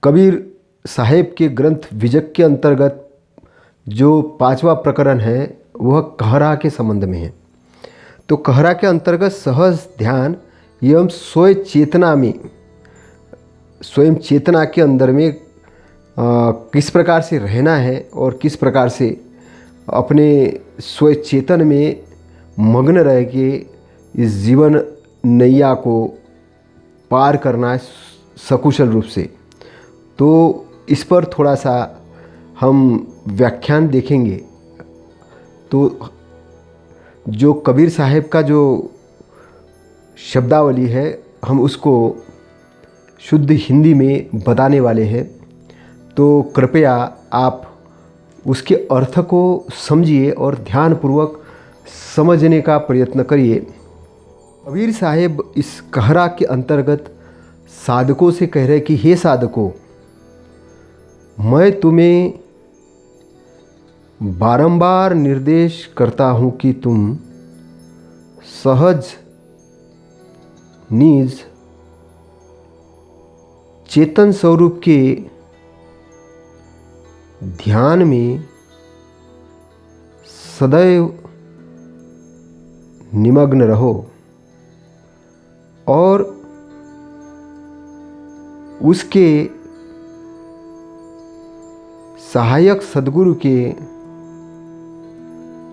कबीर साहेब के ग्रंथ विजक के अंतर्गत जो 5वां प्रकरण है वह कहरा के संबंध में है। तो कहरा के अंतर्गत सहज ध्यान एवं स्वयं चेतना के अंदर में किस प्रकार से रहना है और किस प्रकार से अपने स्वयं चेतन में मग्न रह के इस जीवन नैया को पार करना है सकुशल रूप से। तो इस पर थोड़ा सा हम व्याख्यान देखेंगे। तो जो कबीर साहेब का जो शब्दावली है हम उसको शुद्ध हिंदी में बताने वाले हैं। तो कृपया आप उसके अर्थ को समझिए और ध्यानपूर्वक समझने का प्रयत्न करिए। कबीर साहेब इस कहरा के अंतर्गत साधकों से कह रहे कि हे साधकों, मैं तुम्हें बारंबार निर्देश करता हूँ कि तुम सहज निज चेतन स्वरूप के ध्यान में सदैव निमग्न रहो और उसके सहायक सद्गुरु के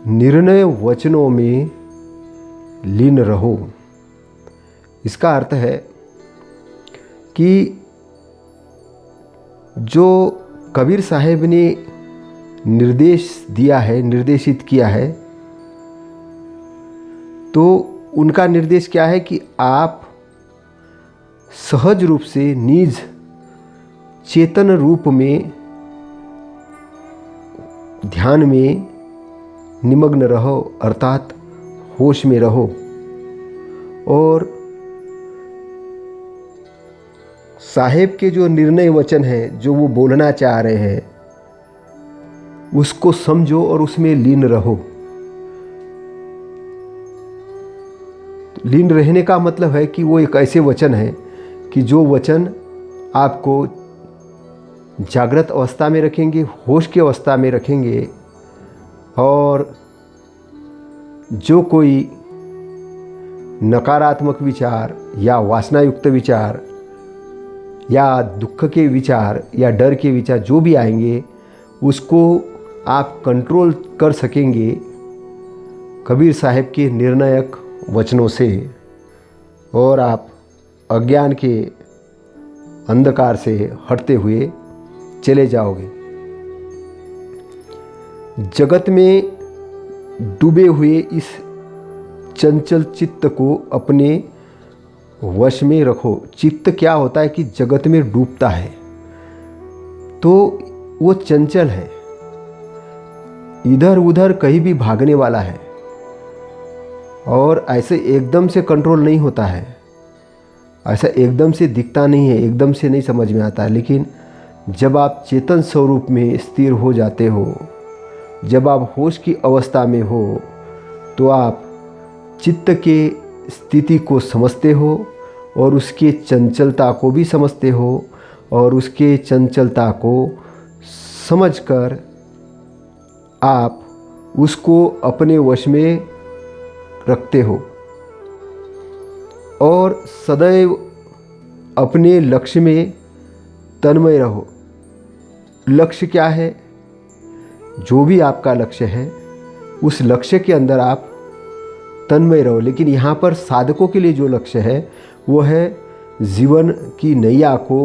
निर्णय वचनों में लीन रहो। इसका अर्थ है कि जो कबीर साहेब ने निर्देश दिया है, निर्देशित किया है, तो उनका निर्देश क्या है कि आप सहज रूप से निज चेतन रूप में ध्यान में निमग्न रहो, अर्थात होश में रहो और साहेब के जो निर्णय वचन हैं, जो वो बोलना चाह रहे हैं, उसको समझो और उसमें लीन रहो। लीन रहने का मतलब है कि वो एक ऐसे वचन है कि जो वचन आपको जागृत अवस्था में रखेंगे, होश की अवस्था में रखेंगे और जो कोई नकारात्मक विचार या वासनायुक्त विचार या दुख के विचार या डर के विचार जो भी आएंगे उसको आप कंट्रोल कर सकेंगे कबीर साहेब के निर्णायक वचनों से और आप अज्ञान के अंधकार से हटते हुए चले जाओगे। जगत में डूबे हुए इस चंचल चित्त को अपने वश में रखो। चित्त क्या होता है कि जगत में डूबता है तो वो चंचल है, इधर उधर कहीं भी भागने वाला है और ऐसे एकदम से कंट्रोल नहीं होता है, ऐसा एकदम से दिखता नहीं है, एकदम से नहीं समझ में आता है। लेकिन जब आप चेतन स्वरूप में स्थिर हो जाते हो, जब आप होश की अवस्था में हो, तो आप चित्त के स्थिति को समझते हो और उसके चंचलता को भी समझते हो और उसके चंचलता को समझकर आप उसको अपने वश में रखते हो और सदैव अपने लक्ष्य में तन्मय रहो। लक्ष्य क्या है? जो भी आपका लक्ष्य है उस लक्ष्य के अंदर आप तन्मय रहो। लेकिन यहाँ पर साधकों के लिए जो लक्ष्य है वो है जीवन की नैया को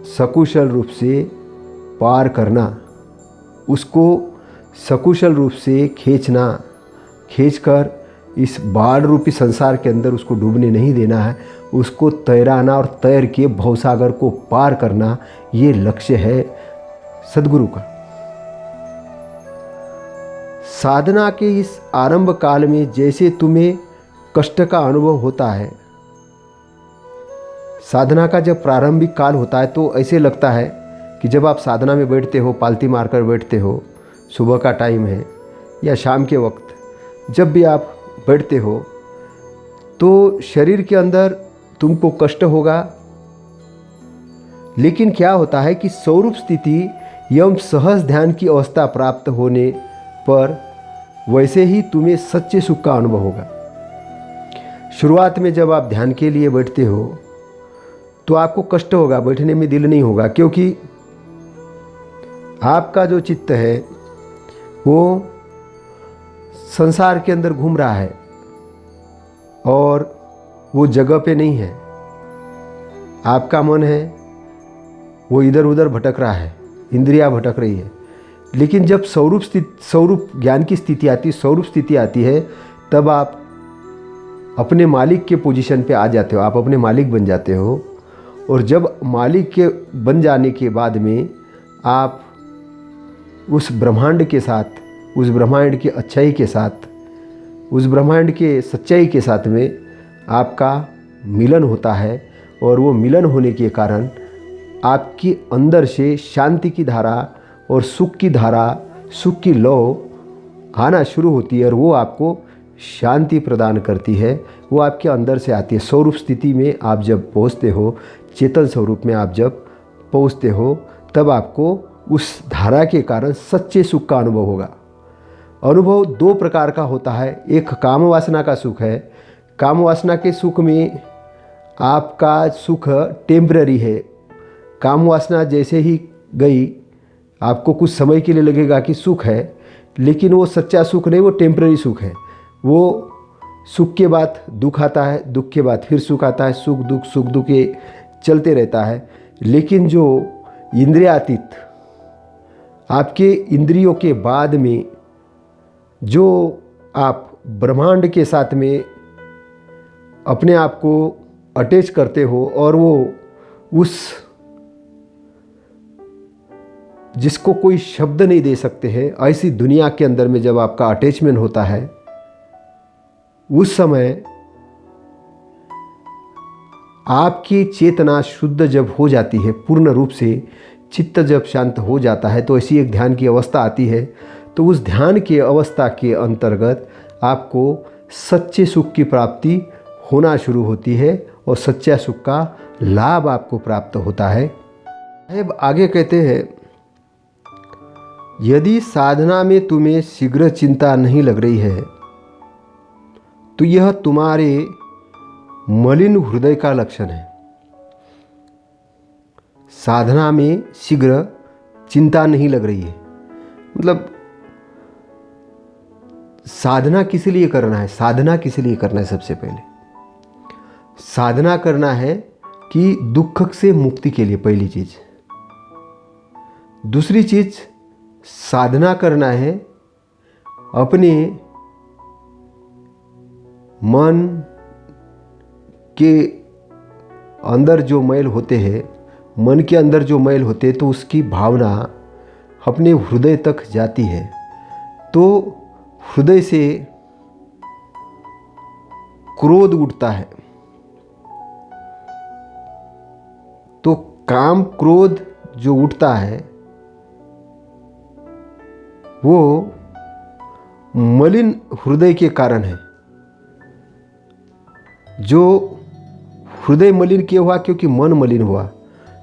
सकुशल रूप से पार करना, उसको सकुशल रूप से खींचकर इस बाढ़ रूपी संसार के अंदर उसको डूबने नहीं देना है, उसको तैराना और तैर के भवसागर को पार करना, ये लक्ष्य है सद्गुरु का। साधना के इस आरंभ काल में जैसे तुम्हें कष्ट का अनुभव होता है, साधना का जब प्रारंभिक काल होता है तो ऐसे लगता है कि जब आप साधना में बैठते हो, पालती मारकर बैठते हो, सुबह का टाइम है या शाम के वक्त, जब भी आप बैठते हो तो शरीर के अंदर तुमको कष्ट होगा, लेकिन क्या होता है कि स्वरूप स्थिति एवं सहज ध्यान की अवस्था प्राप्त होने पर वैसे ही तुम्हें सच्चे सुख का अनुभव होगा। शुरुआत में जब आप ध्यान के लिए बैठते हो तो आपको कष्ट होगा, बैठने में दिल नहीं होगा, क्योंकि आपका जो चित्त है वो संसार के अंदर घूम रहा है और वो जगह पे नहीं है। आपका मन है वो इधर उधर भटक रहा है, इंद्रियां भटक रही है। लेकिन जब स्वरूप ज्ञान की स्थिति आती है, स्वरूप स्थिति आती है, तब आप अपने मालिक के पोजीशन पे आ जाते हो, आप अपने मालिक बन जाते हो। और जब मालिक के बन जाने के बाद में आप उस ब्रह्मांड के साथ, उस ब्रह्मांड की अच्छाई के साथ, उस ब्रह्मांड के सच्चाई के साथ में आपका मिलन होता है। और वो मिलन होने के कारण आपके अंदर से शांति की धारा और सुख की धारा, सुख की लौ आना शुरू होती है और वो आपको शांति प्रदान करती है। वो आपके अंदर से आती है। स्वरूप स्थिति में आप जब पहुँचते हो, चेतन स्वरूप में आप जब पहुँचते हो, तब आपको उस धारा के कारण सच्चे सुख का अनुभव होगा। अनुभव दो प्रकार का होता है। एक काम वासना का सुख है। काम वासना के सुख में आपका सुख टेम्पररी है। काम वासना जैसे ही गई, आपको कुछ समय के लिए लगेगा कि सुख है, लेकिन वो सच्चा सुख नहीं, वो टेम्पररी सुख है। वो सुख के बाद दुख आता है, दुख के बाद फिर सुख आता है, सुख दुख ये चलते रहता है। लेकिन जो इंद्रियातीत, आपके इंद्रियों के बाद में जो आप ब्रह्मांड के साथ में अपने आप को अटैच करते हो और वो उस जिसको कोई शब्द नहीं दे सकते हैं, ऐसी दुनिया के अंदर में जब आपका अटैचमेंट होता है, उस समय आपकी चेतना शुद्ध जब हो जाती है, पूर्ण रूप से चित्त जब शांत हो जाता है, तो ऐसी एक ध्यान की अवस्था आती है। तो उस ध्यान की अवस्था के अंतर्गत आपको सच्चे सुख की प्राप्ति होना शुरू होती है और सच्चा सुख का लाभ आपको प्राप्त होता है। अब आगे कहते हैं, यदि साधना में तुम्हें शीघ्र चिंता नहीं लग रही है तो यह तुम्हारे मलिन हृदय का लक्षण है। साधना में शीघ्र चिंता नहीं लग रही है, मतलब साधना किस लिए करना है? साधना किस लिए करना है? सबसे पहले साधना करना है कि दुख से मुक्ति के लिए, पहली चीज। दूसरी चीज, साधना करना है अपने मन के अंदर जो मैल होते हैं, मन के अंदर जो मैल होते हैं, तो उसकी भावना अपने हृदय तक जाती है। तो हृदय से क्रोध उठता है, तो काम क्रोध जो उठता है वो मलिन हृदय के कारण है। जो हृदय मलिन क्यों हुआ? क्योंकि मन मलिन हुआ।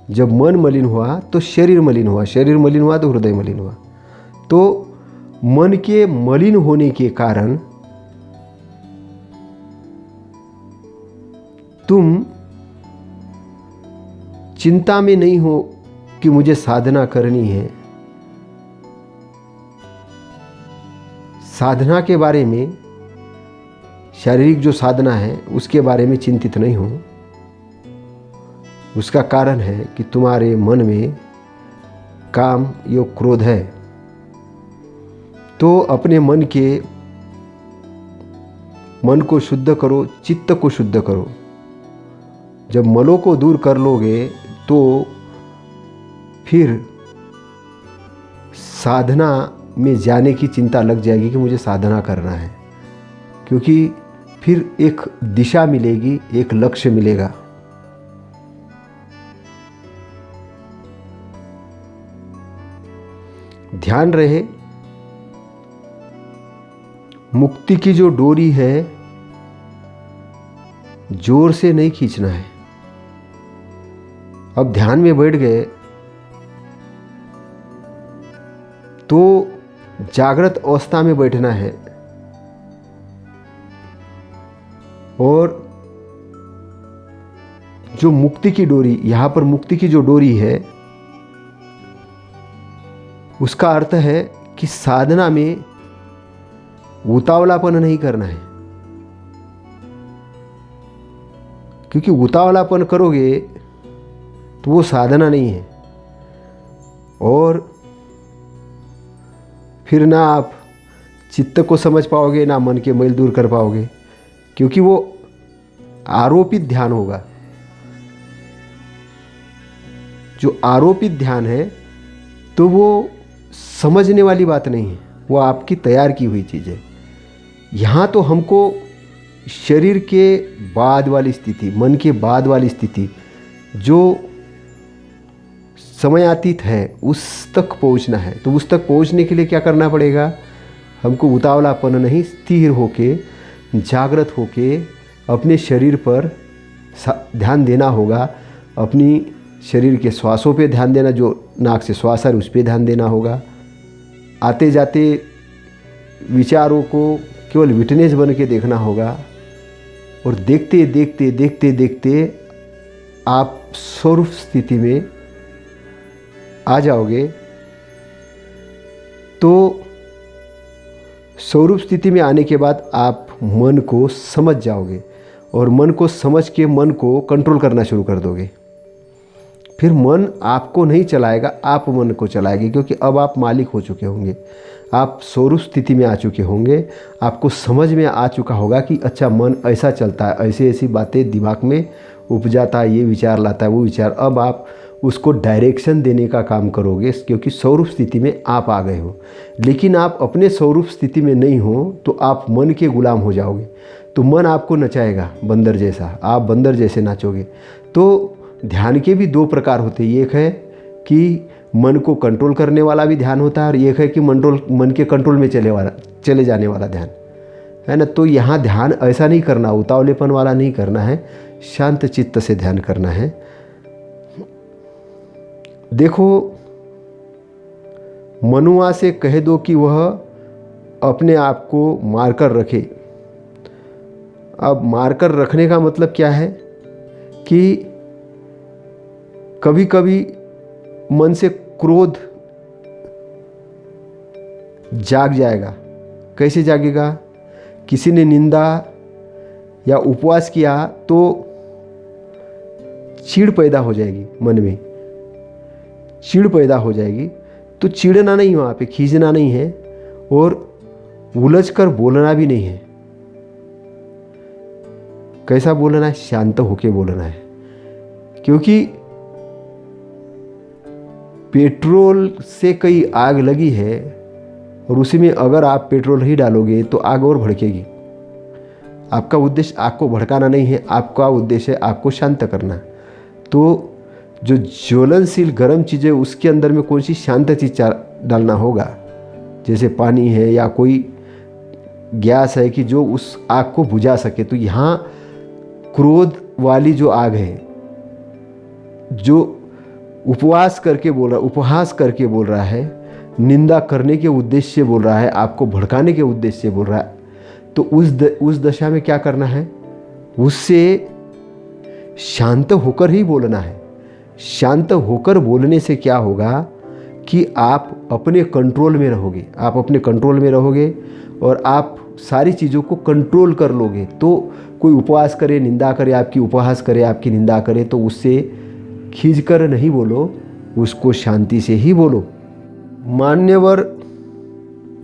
जब मन मलिन हुआ तो शरीर मलिन हुआ, शरीर मलिन हुआ तो हृदय मलिन हुआ। तो मन के मलिन होने के कारण तुम चिंता में नहीं हो कि मुझे साधना करनी है। साधना के बारे में, शारीरिक जो साधना है उसके बारे में चिंतित नहीं हो। उसका कारण है कि तुम्हारे मन में काम या क्रोध है। तो अपने मन को शुद्ध करो, चित्त को शुद्ध करो। जब मलों को दूर कर लोगे तो फिर साधना में जाने की चिंता लग जाएगी कि मुझे साधना करना है, क्योंकि फिर एक दिशा मिलेगी, एक लक्ष्य मिलेगा। ध्यान रहे, मुक्ति की जो डोरी है जोर से नहीं खींचना है, अब ध्यान में बैठ गए तो जागृत अवस्था में बैठना है और जो मुक्ति की डोरी, यहाँ पर मुक्ति की जो डोरी है उसका अर्थ है कि साधना में उतावलापन नहीं करना है, क्योंकि उतावलापन करोगे तो वो साधना नहीं है और फिर ना आप चित्त को समझ पाओगे ना मन के मैल दूर कर पाओगे, क्योंकि वो आरोपित ध्यान होगा। जो आरोपित ध्यान है तो वो समझने वाली बात नहीं है, वो आपकी तैयार की हुई चीज़ है। यहाँ तो हमको शरीर के बाद वाली स्थिति, मन के बाद वाली स्थिति जो समयातीत है उस तक पहुँचना है। तो उस तक पहुँचने के लिए क्या करना पड़ेगा? हमको उतावलापन नहीं, स्थिर होके जागृत होके अपने शरीर पर ध्यान देना होगा। अपनी शरीर के श्वासों पे ध्यान देना, जो नाक से श्वास आ रहा है उस पर ध्यान देना होगा। आते जाते विचारों को केवल विटनेस बन के देखना होगा और देखते देखते देखते देखते आप स्वरूप स्थिति में आ जाओगे। तो स्वरूप स्थिति में आने के बाद आप मन को समझ जाओगे और मन को समझ के मन को कंट्रोल करना शुरू कर दोगे। फिर मन आपको नहीं चलाएगा, आप मन को चलाएंगे, क्योंकि अब आप मालिक हो चुके होंगे, आप स्वरूप स्थिति में आ चुके होंगे। आपको समझ में आ चुका होगा कि अच्छा मन ऐसा चलता है, ऐसी ऐसी बातें दिमाग में उपजाता है, ये विचार लाता है, वो विचार। अब आप उसको डायरेक्शन देने का काम करोगे, क्योंकि स्वरूप स्थिति में आप आ गए हो। लेकिन आप अपने स्वरूप स्थिति में नहीं हो तो आप मन के गुलाम हो जाओगे। तो मन आपको नचाएगा बंदर जैसा, आप बंदर जैसे नाचोगे। तो ध्यान के भी दो प्रकार होते हैं, एक है कि मन को कंट्रोल करने वाला भी ध्यान होता है और एक है कि मन के कंट्रोल में चले जाने वाला ध्यान है ना। तो यहाँ ध्यान ऐसा नहीं करना, उतावलेपन वाला नहीं करना है, शांत चित्त से ध्यान करना है। देखो, मनुआ से कह दो कि वह अपने आप को मारकर रखे। अब मारकर रखने का मतलब क्या है कि कभी कभी मन से क्रोध जाग जाएगा। कैसे जागेगा? किसी ने निंदा या उपवास किया तो चिढ़ पैदा हो जाएगी, मन में चिढ़ पैदा हो जाएगी। तो चिढ़ना नहीं, वहाँ पे खींचना नहीं है और उलझ कर बोलना भी नहीं है। कैसा बोलना है? शांत होके बोलना है। क्योंकि पेट्रोल से कई आग लगी है और उसी में अगर आप पेट्रोल ही डालोगे तो आग और भड़केगी। आपका उद्देश्य आग को भड़काना नहीं है, आपका उद्देश्य है आग को शांत करना। तो जो ज्वलनशील गर्म चीज़ें उसके अंदर में कौन सी शांत चीज़ डालना होगा, जैसे पानी है या कोई गैस है कि जो उस आग को बुझा सके। तो यहाँ क्रोध वाली जो आग है, जो उपहास करके बोल रहा है, निंदा करने के उद्देश्य से बोल रहा है, आपको भड़काने के उद्देश्य से बोल रहा है, तो उस दशा में क्या करना है? उससे शांत होकर ही बोलना है। शांत होकर बोलने से क्या होगा कि आप अपने कंट्रोल में रहोगे, आप अपने कंट्रोल में रहोगे और आप सारी चीज़ों को कंट्रोल कर लोगे। तो कोई उपवास करे, निंदा करे, आपकी उपहास करे, आपकी निंदा करे, तो उससे खींच कर नहीं बोलो, उसको शांति से ही बोलो। मान्यवर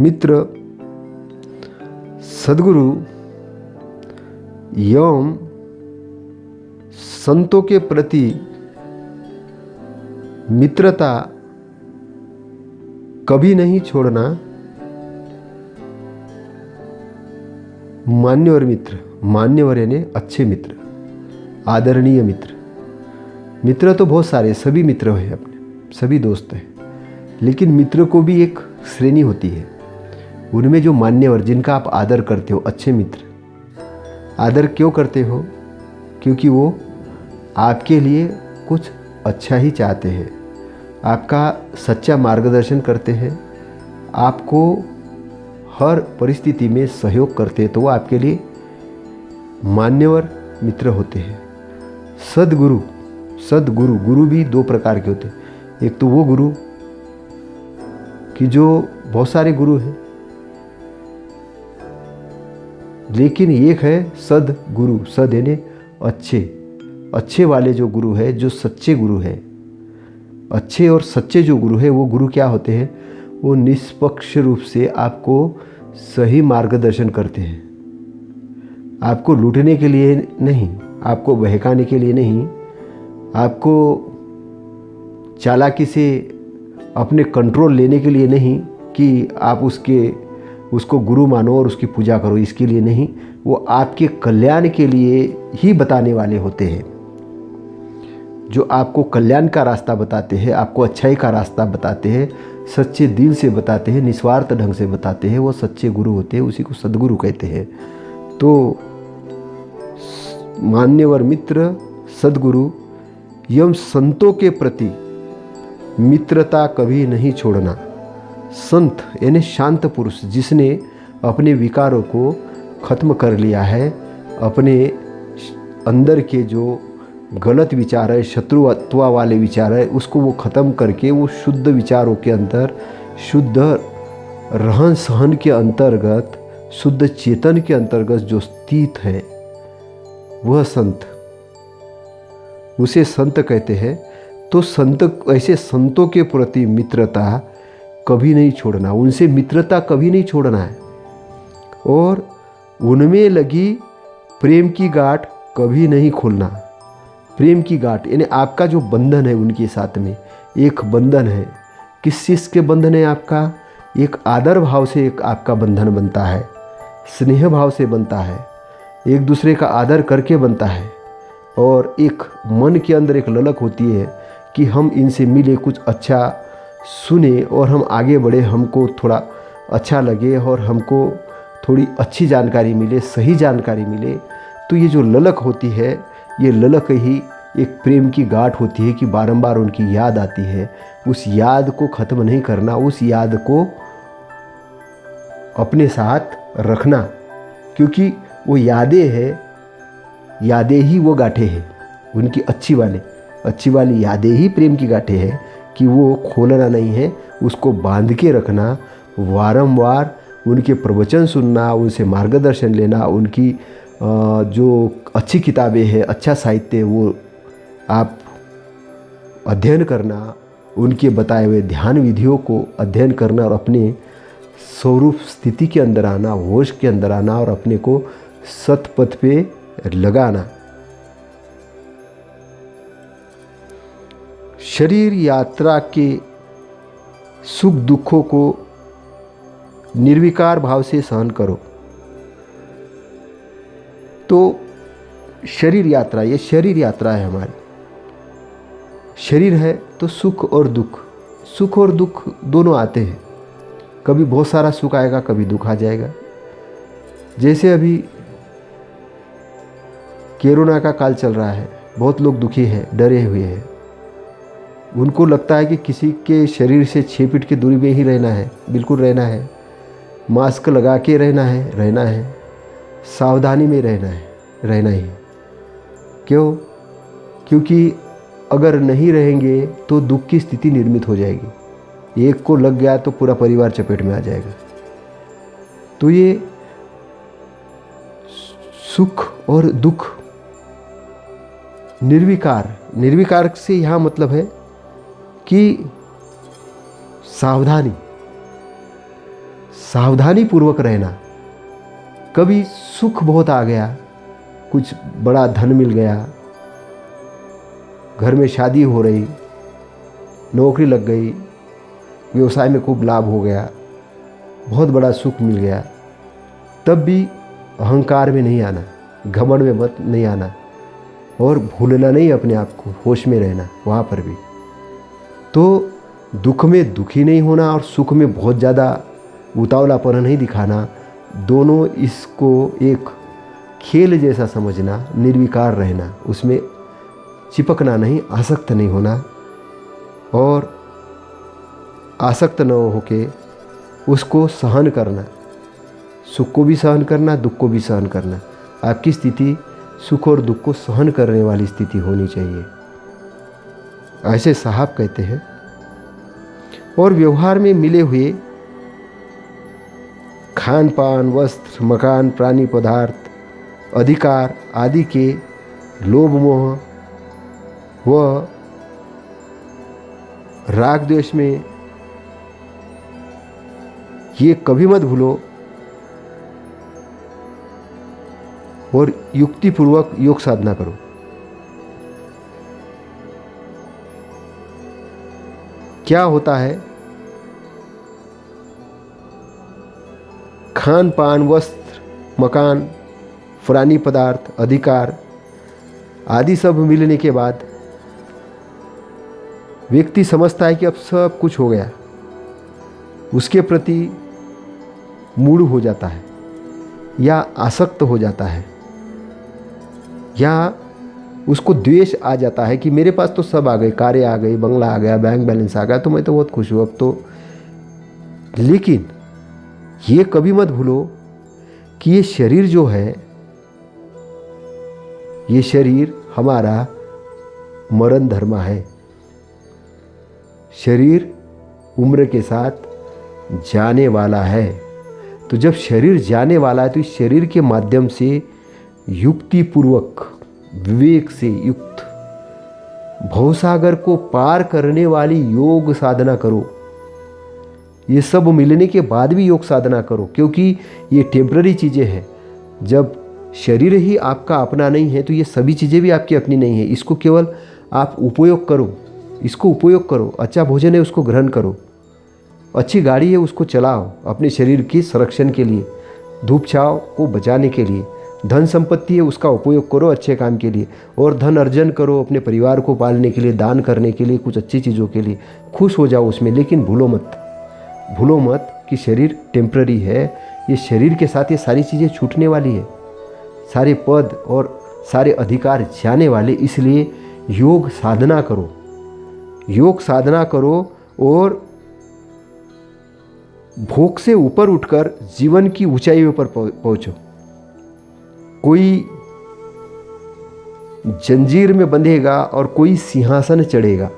मित्र, सद्गुरु एवं संतों के प्रति मित्रता कभी नहीं छोड़ना। मान्यवर मित्र, मान्यवर यानी अच्छे मित्र, आदरणीय मित्र। मित्र तो बहुत सारे, सभी मित्र हैं, अपने सभी दोस्त हैं, लेकिन मित्र को भी एक श्रेणी होती है। उनमें जो मान्यवर, जिनका आप आदर करते हो, अच्छे मित्र। आदर क्यों करते हो? क्योंकि वो आपके लिए कुछ अच्छा ही चाहते हैं, आपका सच्चा मार्गदर्शन करते हैं, आपको हर परिस्थिति में सहयोग करते हैं, तो वो आपके लिए मान्यवर मित्र होते हैं। सद्गुरु गुरु भी दो प्रकार के होते हैं। एक तो वो गुरु कि जो बहुत सारे गुरु हैं, लेकिन एक है सद्गुरु, सद यानी अच्छे वाले जो गुरु है, जो सच्चे गुरु है। अच्छे और सच्चे जो गुरु है, वो गुरु क्या होते हैं? वो निष्पक्ष रूप से आपको सही मार्गदर्शन करते हैं, आपको लूटने के लिए नहीं, आपको बहकाने के लिए नहीं, आपको चालाकी से अपने कंट्रोल लेने के लिए नहीं कि आप उसको गुरु मानो और उसकी पूजा करो, इसके लिए नहीं। वो आपके कल्याण के लिए ही बताने वाले होते हैं, जो आपको कल्याण का रास्ता बताते हैं, आपको अच्छाई का रास्ता बताते हैं, सच्चे दिल से बताते हैं, निस्वार्थ ढंग से बताते हैं, वो सच्चे गुरु होते हैं, उसी को सद्गुरु कहते हैं। तो मान्यवर मित्र सद्गुरु एवं संतों के प्रति मित्रता कभी नहीं छोड़ना। संत यानी शांत पुरुष, जिसने अपने विकारों को खत्म कर लिया है, अपने अंदर के जो गलत विचार है, शत्रुत्व वाले विचार है, उसको वो ख़त्म करके वो शुद्ध विचारों के अंदर, शुद्ध रहन सहन के अंतर्गत, शुद्ध चेतन के अंतर्गत जो स्थित है, वह संत, उसे संत कहते हैं। तो ऐसे संतों के प्रति मित्रता कभी नहीं छोड़ना, उनसे मित्रता कभी नहीं छोड़ना है, और उनमें लगी प्रेम की गांठ कभी नहीं खोलना। प्रेम की गांठ यानी आपका जो बंधन है उनके साथ में, एक बंधन है। किस चीज़ के बंधन है आपका? एक आदर भाव से एक आपका बंधन बनता है, स्नेह भाव से बनता है, एक दूसरे का आदर करके बनता है, और एक मन के अंदर एक ललक होती है कि हम इनसे मिले, कुछ अच्छा सुने और हम आगे बढ़े, हमको थोड़ा अच्छा लगे और हमको थोड़ी अच्छी जानकारी मिले, सही जानकारी मिले। तो ये जो ललक होती है, ये ललक ही एक प्रेम की गांठ होती है कि बारंबार उनकी याद आती है। उस याद को ख़त्म नहीं करना, उस याद को अपने साथ रखना, क्योंकि वो यादें ही वो गांठें हैं उनकी, अच्छी वाली यादें ही प्रेम की गांठें हैं कि वो खोलना नहीं है, उसको बांध के रखना, वारंवार उनके प्रवचन सुनना, उनसे मार्गदर्शन लेना, उनकी जो अच्छी किताबें हैं, अच्छा साहित्य है, वो आप अध्ययन करना, उनके बताए हुए ध्यान विधियों को अध्ययन करना और अपने स्वरूप स्थिति के अंदर आना, होश के अंदर आना और अपने को सतपथ पे लगाना। शरीर यात्रा के सुख दुखों को निर्विकार भाव से सहन करो। तो शरीर यात्रा, ये शरीर यात्रा है हमारी। शरीर है तो सुख और दुख दोनों आते हैं। कभी बहुत सारा सुख आएगा, कभी दुख आ जाएगा। जैसे अभी कोरोना का काल चल रहा है, बहुत लोग दुखी हैं, डरे हुए हैं। उनको लगता है कि किसी के शरीर से 6 फीट की दूरी में ही रहना है, बिल्कुल रहना है, मास्क लगा के रहना है, सावधानी में रहना ही। क्यों? क्योंकि अगर नहीं रहेंगे तो दुख की स्थिति निर्मित हो जाएगी। एक को लग गया तो पूरा परिवार चपेट में आ जाएगा। तो ये सुख और दुख निर्विकार से यहाँ मतलब है कि सावधानी पूर्वक रहना। कभी सुख बहुत आ गया, कुछ बड़ा धन मिल गया, घर में शादी हो रही, नौकरी लग गई, व्यवसाय में खूब लाभ हो गया, बहुत बड़ा सुख मिल गया, तब भी अहंकार में नहीं आना, घमंड में मत नहीं आना और भूलना नहीं अपने आप को, होश में रहना वहाँ पर भी। तो दुख में दुखी नहीं होना और सुख में बहुत ज़्यादा उतावलापन नहीं दिखाना, दोनों इसको एक खेल जैसा समझना, निर्विकार रहना, उसमें चिपकना नहीं, आसक्त नहीं होना, और आसक्त न होके उसको सहन करना, सुख को भी सहन करना, दुख को भी सहन करना। आपकी स्थिति सुख और दुख को सहन करने वाली स्थिति होनी चाहिए, ऐसे साहब कहते हैं। और व्यवहार में मिले हुए खान पान, वस्त्र, मकान, प्राणी पदार्थ, अधिकार आदि के लोभ मोह व राग द्वेष में ये कभी मत भूलो और युक्तिपूर्वक योग साधना करो। क्या होता है, खान पान, वस्त्र, मकान, पुरानी पदार्थ, अधिकार आदि सब मिलने के बाद व्यक्ति समझता है कि अब सब कुछ हो गया, उसके प्रति मूढ़ हो जाता है या आसक्त हो जाता है, या उसको द्वेष आ जाता है कि मेरे पास तो सब आ गए, कारें आ गई, बंगला आ गया, बैंक बैलेंस आ गया, तो मैं तो बहुत खुश हूँ अब तो। लेकिन ये कभी मत भूलो कि ये शरीर जो है, ये शरीर हमारा मरण धर्मा है। शरीर उम्र के साथ जाने वाला है। तो जब शरीर जाने वाला है तो इस शरीर के माध्यम से युक्तिपूर्वक, विवेक से युक्त भवसागर को पार करने वाली योग साधना करो। ये सब मिलने के बाद भी योग साधना करो, क्योंकि ये टेम्पररी चीज़ें हैं। जब शरीर ही आपका अपना नहीं है तो ये सभी चीज़ें भी आपकी अपनी नहीं है। इसको केवल आप उपयोग करो, इसको उपयोग करो। अच्छा भोजन है उसको ग्रहण करो, अच्छी गाड़ी है उसको चलाओ अपने शरीर के संरक्षण के लिए, धूप छांव को बचाने के लिए। धन संपत्ति है उसका उपयोग करो अच्छे काम के लिए, और धन अर्जन करो अपने परिवार को पालने के लिए, दान करने के लिए, कुछ अच्छी चीज़ों के लिए। खुश हो जाओ उसमें, लेकिन भूलो मत कि शरीर टेम्पररी है। ये शरीर के साथ ये सारी चीज़ें छूटने वाली है, सारे पद और सारे अधिकार जाने वाले। इसलिए योग साधना करो, योग साधना करो और भोग से ऊपर उठकर जीवन की ऊंचाइयों पर पहुंचो। कोई जंजीर में बंधेगा और कोई सिंहासन चढ़ेगा।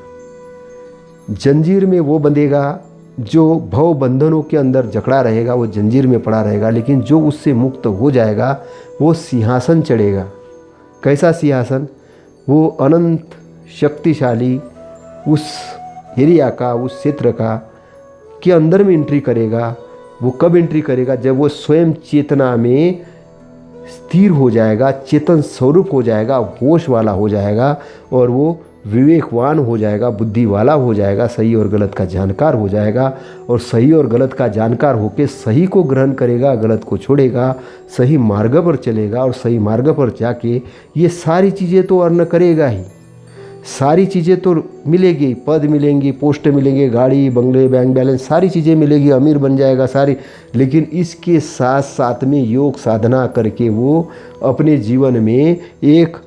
जंजीर में वो बंधेगा जो भव बंधनों के अंदर जकड़ा रहेगा, वो जंजीर में पड़ा रहेगा। लेकिन जो उससे मुक्त हो जाएगा वो सिंहासन चढ़ेगा। कैसा सिंहासन? वो अनंत शक्तिशाली उस एरिया का, उस क्षेत्र का के अंदर में एंट्री करेगा। वो कब एंट्री करेगा? जब वो स्वयं चेतना में स्थिर हो जाएगा, चेतन स्वरूप हो जाएगा, होश वाला हो जाएगा, और वो विवेकवान हो जाएगा, बुद्धि वाला हो जाएगा, सही और गलत का जानकार हो जाएगा। और सही और गलत का जानकार होकर सही को ग्रहण करेगा, गलत को छोड़ेगा, सही मार्ग पर चलेगा। और सही मार्ग पर जाके ये सारी चीज़ें तो अर्न करेगा ही, सारी चीज़ें तो मिलेगी, पद मिलेंगी, पोस्ट मिलेंगे, गाड़ी बंगले बैंक बैलेंस सारी चीज़ें मिलेगी, अमीर बन जाएगा सारी। लेकिन इसके साथ साथ में योग साधना करके वो अपने जीवन में एक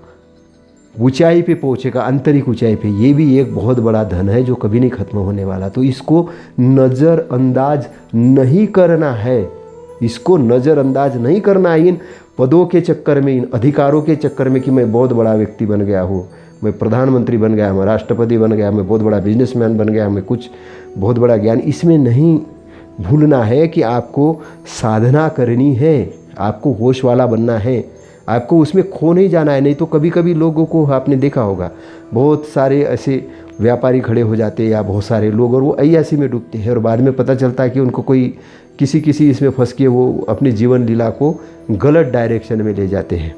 ऊंचाई पे पहुंचेगा, आंतरिक ऊंचाई पे। ये भी एक बहुत बड़ा धन है जो कभी नहीं खत्म होने वाला। तो इसको नज़रअंदाज नहीं करना है, इसको नज़रअंदाज नहीं करना है इन पदों के चक्कर में, इन अधिकारों के चक्कर में कि मैं बहुत बड़ा व्यक्ति बन गया हूँ, मैं प्रधानमंत्री बन गया, मैं राष्ट्रपति बन गया, मैं बहुत बड़ा बिजनेसमैन बन गया, मैं कुछ बहुत बड़ा ज्ञान। इसमें नहीं भूलना है कि आपको साधना करनी है, आपको होश वाला बनना है, आपको उसमें खो नहीं जाना है। नहीं तो कभी कभी लोगों को आपने देखा होगा, बहुत सारे ऐसे व्यापारी खड़े हो जाते हैं या बहुत सारे लोग, और वो अय्यासी में डूबते हैं, और बाद में पता चलता है कि उनको कोई किसी इसमें फंस के वो अपनी जीवन लीला को गलत डायरेक्शन में ले जाते हैं।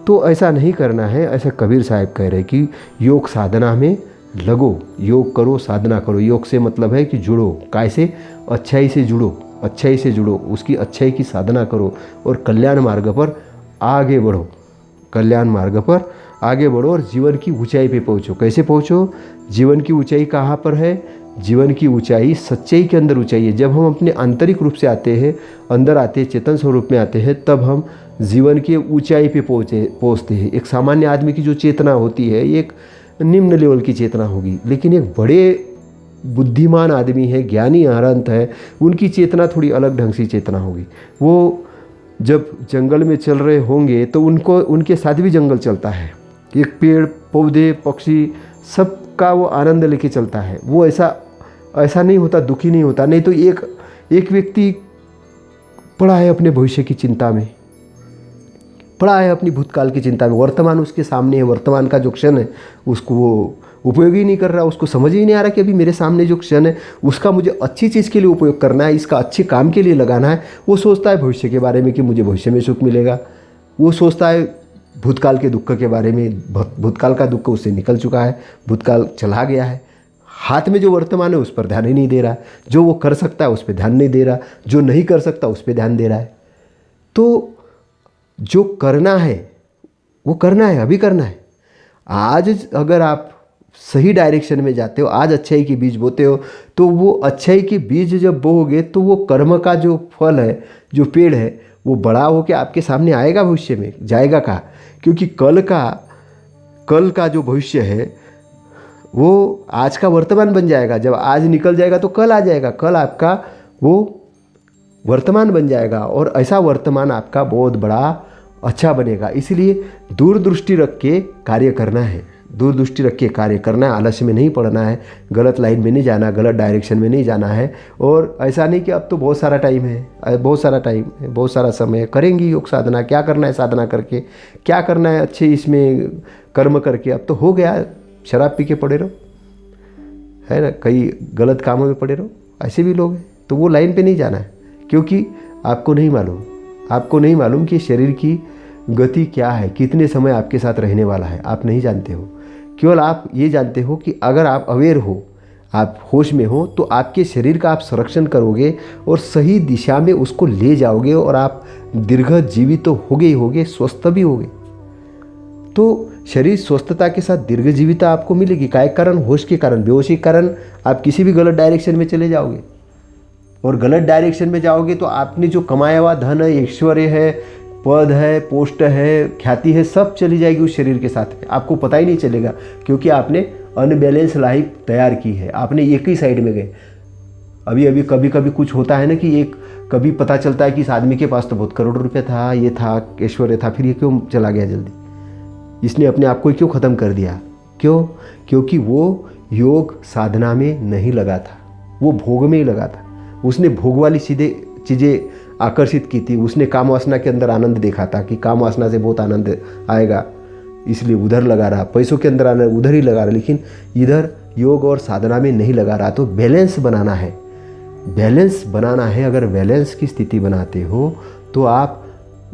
तो ऐसा नहीं करना है। ऐसा कबीर साहब कह रहे हैं कि योग साधना में लगो, योग करो, साधना करो। योग से मतलब है कि जुड़ो, कैसे? अच्छाई से जुड़ो, अच्छाई से जुड़ो, उसकी अच्छाई की साधना करो और कल्याण मार्ग पर आगे बढ़ो, कल्याण मार्ग पर आगे बढ़ो और जीवन की ऊंचाई पे पहुँचो। कैसे पहुँचो? जीवन की ऊंचाई कहाँ पर है? जीवन की ऊंचाई सच्चाई के अंदर ऊंचाई है। जब हम अपने आंतरिक रूप से आते हैं, अंदर आते हैं, चेतन स्वरूप में आते हैं, तब हम जीवन के ऊंचाई पे पहुँचते हैं। एक सामान्य आदमी की जो चेतना होती है ये एक निम्न लेवल की चेतना होगी, लेकिन एक बड़े बुद्धिमान आदमी है, ज्ञानी अरहंत है, उनकी चेतना थोड़ी अलग ढंग से चेतना होगी। वो जब जंगल में चल रहे होंगे तो उनके साथ भी जंगल चलता है, एक पेड़ पौधे पक्षी सबका वो आनंद लेके चलता है। वो ऐसा नहीं होता, दुखी नहीं होता। नहीं तो एक व्यक्ति पड़ा है अपने भविष्य की चिंता में, पड़ा है अपनी भूतकाल की चिंता में, वर्तमान उसके सामने है, वर्तमान का जो क्षण है उसको वो उपयोग ही नहीं कर रहा, उसको समझ ही नहीं आ रहा कि अभी मेरे सामने जो क्षण है उसका मुझे अच्छी चीज़ के लिए उपयोग करना है, इसका अच्छे काम के लिए लगाना है। वो सोचता है भविष्य के बारे में कि मुझे भविष्य में सुख मिलेगा, वो सोचता है भूतकाल के दुख के बारे में, भूतकाल का दुख उससे निकल चुका है, भूतकाल चला गया है। हाथ में जो वर्तमान है उस पर ध्यान ही नहीं दे रहा, जो वो कर सकता है उस पर ध्यान नहीं दे रहा, जो नहीं कर सकता उस पर ध्यान दे रहा है। तो जो करना है वो करना है, अभी करना है। आज अगर आप सही डायरेक्शन में जाते हो, आज अच्छाई के बीज बोते हो, तो वो अच्छाई के बीज जब बोओगे तो वो कर्म का जो फल है, जो पेड़ है, वो बड़ा होकर आपके सामने आएगा, भविष्य में जाएगा कहाँ? क्योंकि कल का जो भविष्य है वो आज का वर्तमान बन जाएगा। जब आज निकल जाएगा तो कल आ जाएगा, कल आपका वो वर्तमान बन जाएगा, और ऐसा वर्तमान आपका बहुत बड़ा अच्छा बनेगा। इसलिए दूरदृष्टि रख के कार्य करना है, दूरदृष्टि रख के कार्य करना है, आलस्य में नहीं पड़ना है, गलत लाइन में नहीं जाना, गलत डायरेक्शन में नहीं जाना है। और ऐसा नहीं कि अब तो बहुत सारा टाइम है, बहुत सारा टाइम है, बहुत सारा समय करेंगे योग साधना, क्या करना है साधना करके, क्या करना है अच्छे इसमें कर्म करके, अब तो हो गया, शराब पी के पड़े रहो, है ना, कई गलत कामों में पड़े रहो, ऐसे भी लोग हैं। तो वो लाइन पे नहीं जाना है, क्योंकि आपको नहीं मालूम कि शरीर की गति क्या है, कितने समय आपके साथ रहने वाला है, आप नहीं जानते हो। केवल आप ये जानते हो कि अगर आप अवेयर हो, आप होश में हो, तो आपके शरीर का आप संरक्षण करोगे और सही दिशा में उसको ले जाओगे, और आप दीर्घ जीवित तो होगे ही होगे, स्वस्थ भी होगे। तो शरीर स्वस्थता के साथ दीर्घ जीविता आपको मिलेगी। काय कारण? होश के कारण। बेहोशी के कारण आप किसी भी गलत डायरेक्शन में चले जाओगे, और गलत डायरेक्शन में जाओगे तो आपने जो कमाया हुआ धन है, ऐश्वर्य है, पद है, पोस्ट है, ख्याति है, सब चली जाएगी उस शरीर के साथ में, आपको पता ही नहीं चलेगा, क्योंकि आपने अनबैलेंस लाइफ तैयार की है, आपने एक ही साइड में गए। अभी कभी कभी कुछ होता है ना कि कभी पता चलता है कि इस आदमी के पास तो बहुत करोड़ों रुपये था, ये था, ऐश्वर्य था, फिर ये क्यों चला गया जल्दी, इसने अपने आप को क्यों ख़त्म कर दिया? क्यों? क्योंकि वो योग साधना में नहीं लगा था, वो भोग में ही लगा था। उसने भोग वाली सीधे चीज़ें आकर्षित की थी, उसने काम वासना के अंदर आनंद देखा था कि काम वासना से बहुत आनंद आएगा, इसलिए उधर लगा रहा, पैसों के अंदर आनंद उधर ही लगा रहा, लेकिन इधर योग और साधना में नहीं लगा रहा। तो बैलेंस बनाना है, बैलेंस बनाना है। अगर बैलेंस की स्थिति बनाते हो तो आप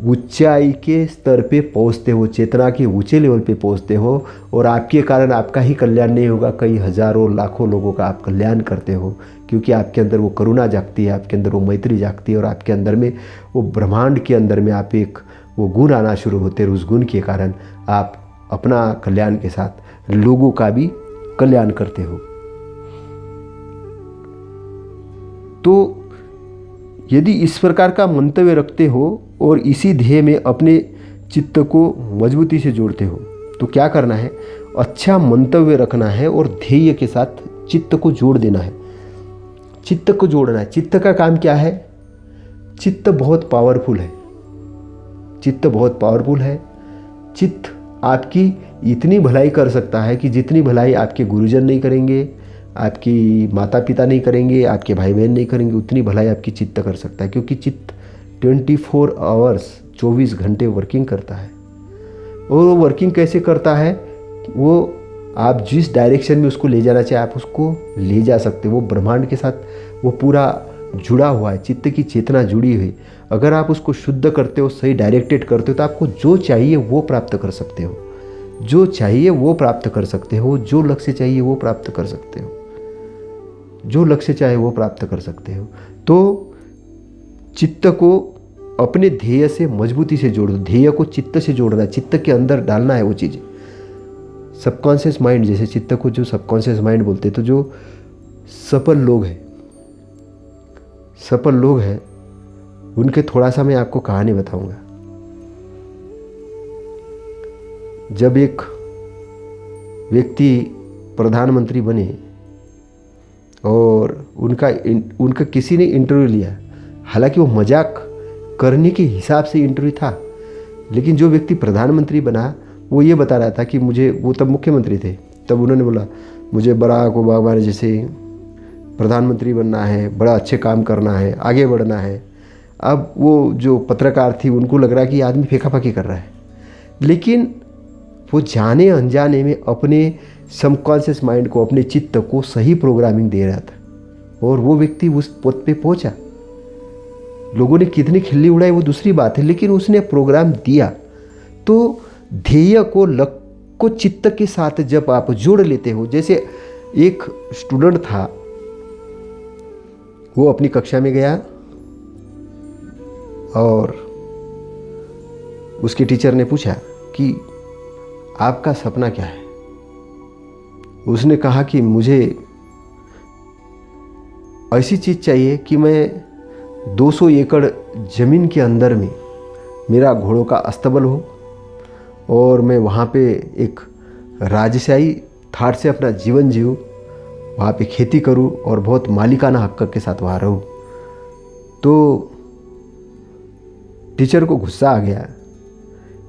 ऊंचाई के स्तर पे पहुंचते हो, चेतना के ऊंचे लेवल पे पहुंचते हो, और आपके कारण आपका ही कल्याण नहीं होगा, कई हजारों लाखों लोगों का आप कल्याण करते हो, क्योंकि आपके अंदर वो करुणा जागती है, आपके अंदर वो मैत्री जागती है, और आपके अंदर में वो ब्रह्मांड के अंदर में आप वो गुण आना शुरू होते हैं। उस गुण के कारण आप अपना कल्याण के साथ लोगों का भी कल्याण करते हो। तो यदि इस प्रकार का मंतव्य रखते हो और इसी ध्येय में अपने चित्त को मजबूती से जोड़ते हो, तो क्या करना है? अच्छा मंतव्य रखना है और ध्येय के साथ चित्त को जोड़ देना है, चित्त को जोड़ना है। चित्त का काम क्या है? चित्त बहुत पावरफुल है, चित्त बहुत पावरफुल है। चित्त आपकी इतनी भलाई कर सकता है कि जितनी भलाई आपके गुरुजन नहीं करेंगे, आपकी माता पिता नहीं करेंगे, आपके भाई बहन नहीं करेंगे, उतनी भलाई आपकी चित्त कर सकता है, क्योंकि चित्त 24 आवर्स 24 घंटे वर्किंग करता है। और वो वर्किंग कैसे करता है? वो आप जिस डायरेक्शन में उसको ले जाना चाहे आप उसको ले जा सकते हो। वो ब्रह्मांड के साथ वो पूरा जुड़ा हुआ है, चित्त की चेतना जुड़ी हुई। अगर आप उसको शुद्ध करते हो, सही डायरेक्टेड करते हो, तो आपको जो चाहिए वो प्राप्त कर सकते हो, जो चाहिए वो प्राप्त कर सकते हो, जो लक्ष्य चाहिए वो प्राप्त कर सकते हो, जो लक्ष्य चाहे वो प्राप्त कर सकते हो। तो चित्त को अपने ध्येय से मजबूती से जोड़ दो, ध्येय को चित्त से जोड़ना है, चित्त के अंदर डालना है वो चीज़ें। सबकॉन्शियस माइंड, जैसे चित्त को जो सबकॉन्शियस माइंड बोलते हैं, तो जो सफल लोग हैं उनके थोड़ा सा मैं आपको कहानी बताऊंगा। जब एक व्यक्ति प्रधानमंत्री बने और उनका किसी ने इंटरव्यू लिया, हालांकि वो मजाक करने के हिसाब से इंटरव्यू था, लेकिन जो व्यक्ति प्रधानमंत्री बना वो ये बता रहा था कि वो तब मुख्यमंत्री थे, तब उन्होंने बोला मुझे बराक ओबामा जैसे प्रधानमंत्री बनना है, बड़ा अच्छे काम करना है, आगे बढ़ना है। अब वो जो पत्रकार थी उनको लग रहा कि आदमी फेंका-फाकी कर रहा है, लेकिन वो जाने अनजाने में अपने सबकॉन्शियस माइंड को, अपने चित्त को सही प्रोग्रामिंग दे रहा था और वो व्यक्ति उस पद पे पहुंचा। लोगों ने कितनी खिल्ली उड़ाई वो दूसरी बात है, लेकिन उसने प्रोग्राम दिया। तो ध्येय को चित्त के साथ जब आप जोड़ लेते हो, जैसे एक स्टूडेंट था, वो अपनी कक्षा में गया और उसके टीचर ने पूछा कि आपका सपना क्या है। उसने कहा कि मुझे ऐसी चीज़ चाहिए कि मैं 200 एकड़ ज़मीन के अंदर में मेरा घोड़ों का अस्तबल हो और मैं वहाँ पे एक राजशाही थाट से अपना जीवन जीऊँ, वहाँ पे खेती करूँ और बहुत मालिकाना हक के साथ वहाँ रहूँ। तो टीचर को गुस्सा आ गया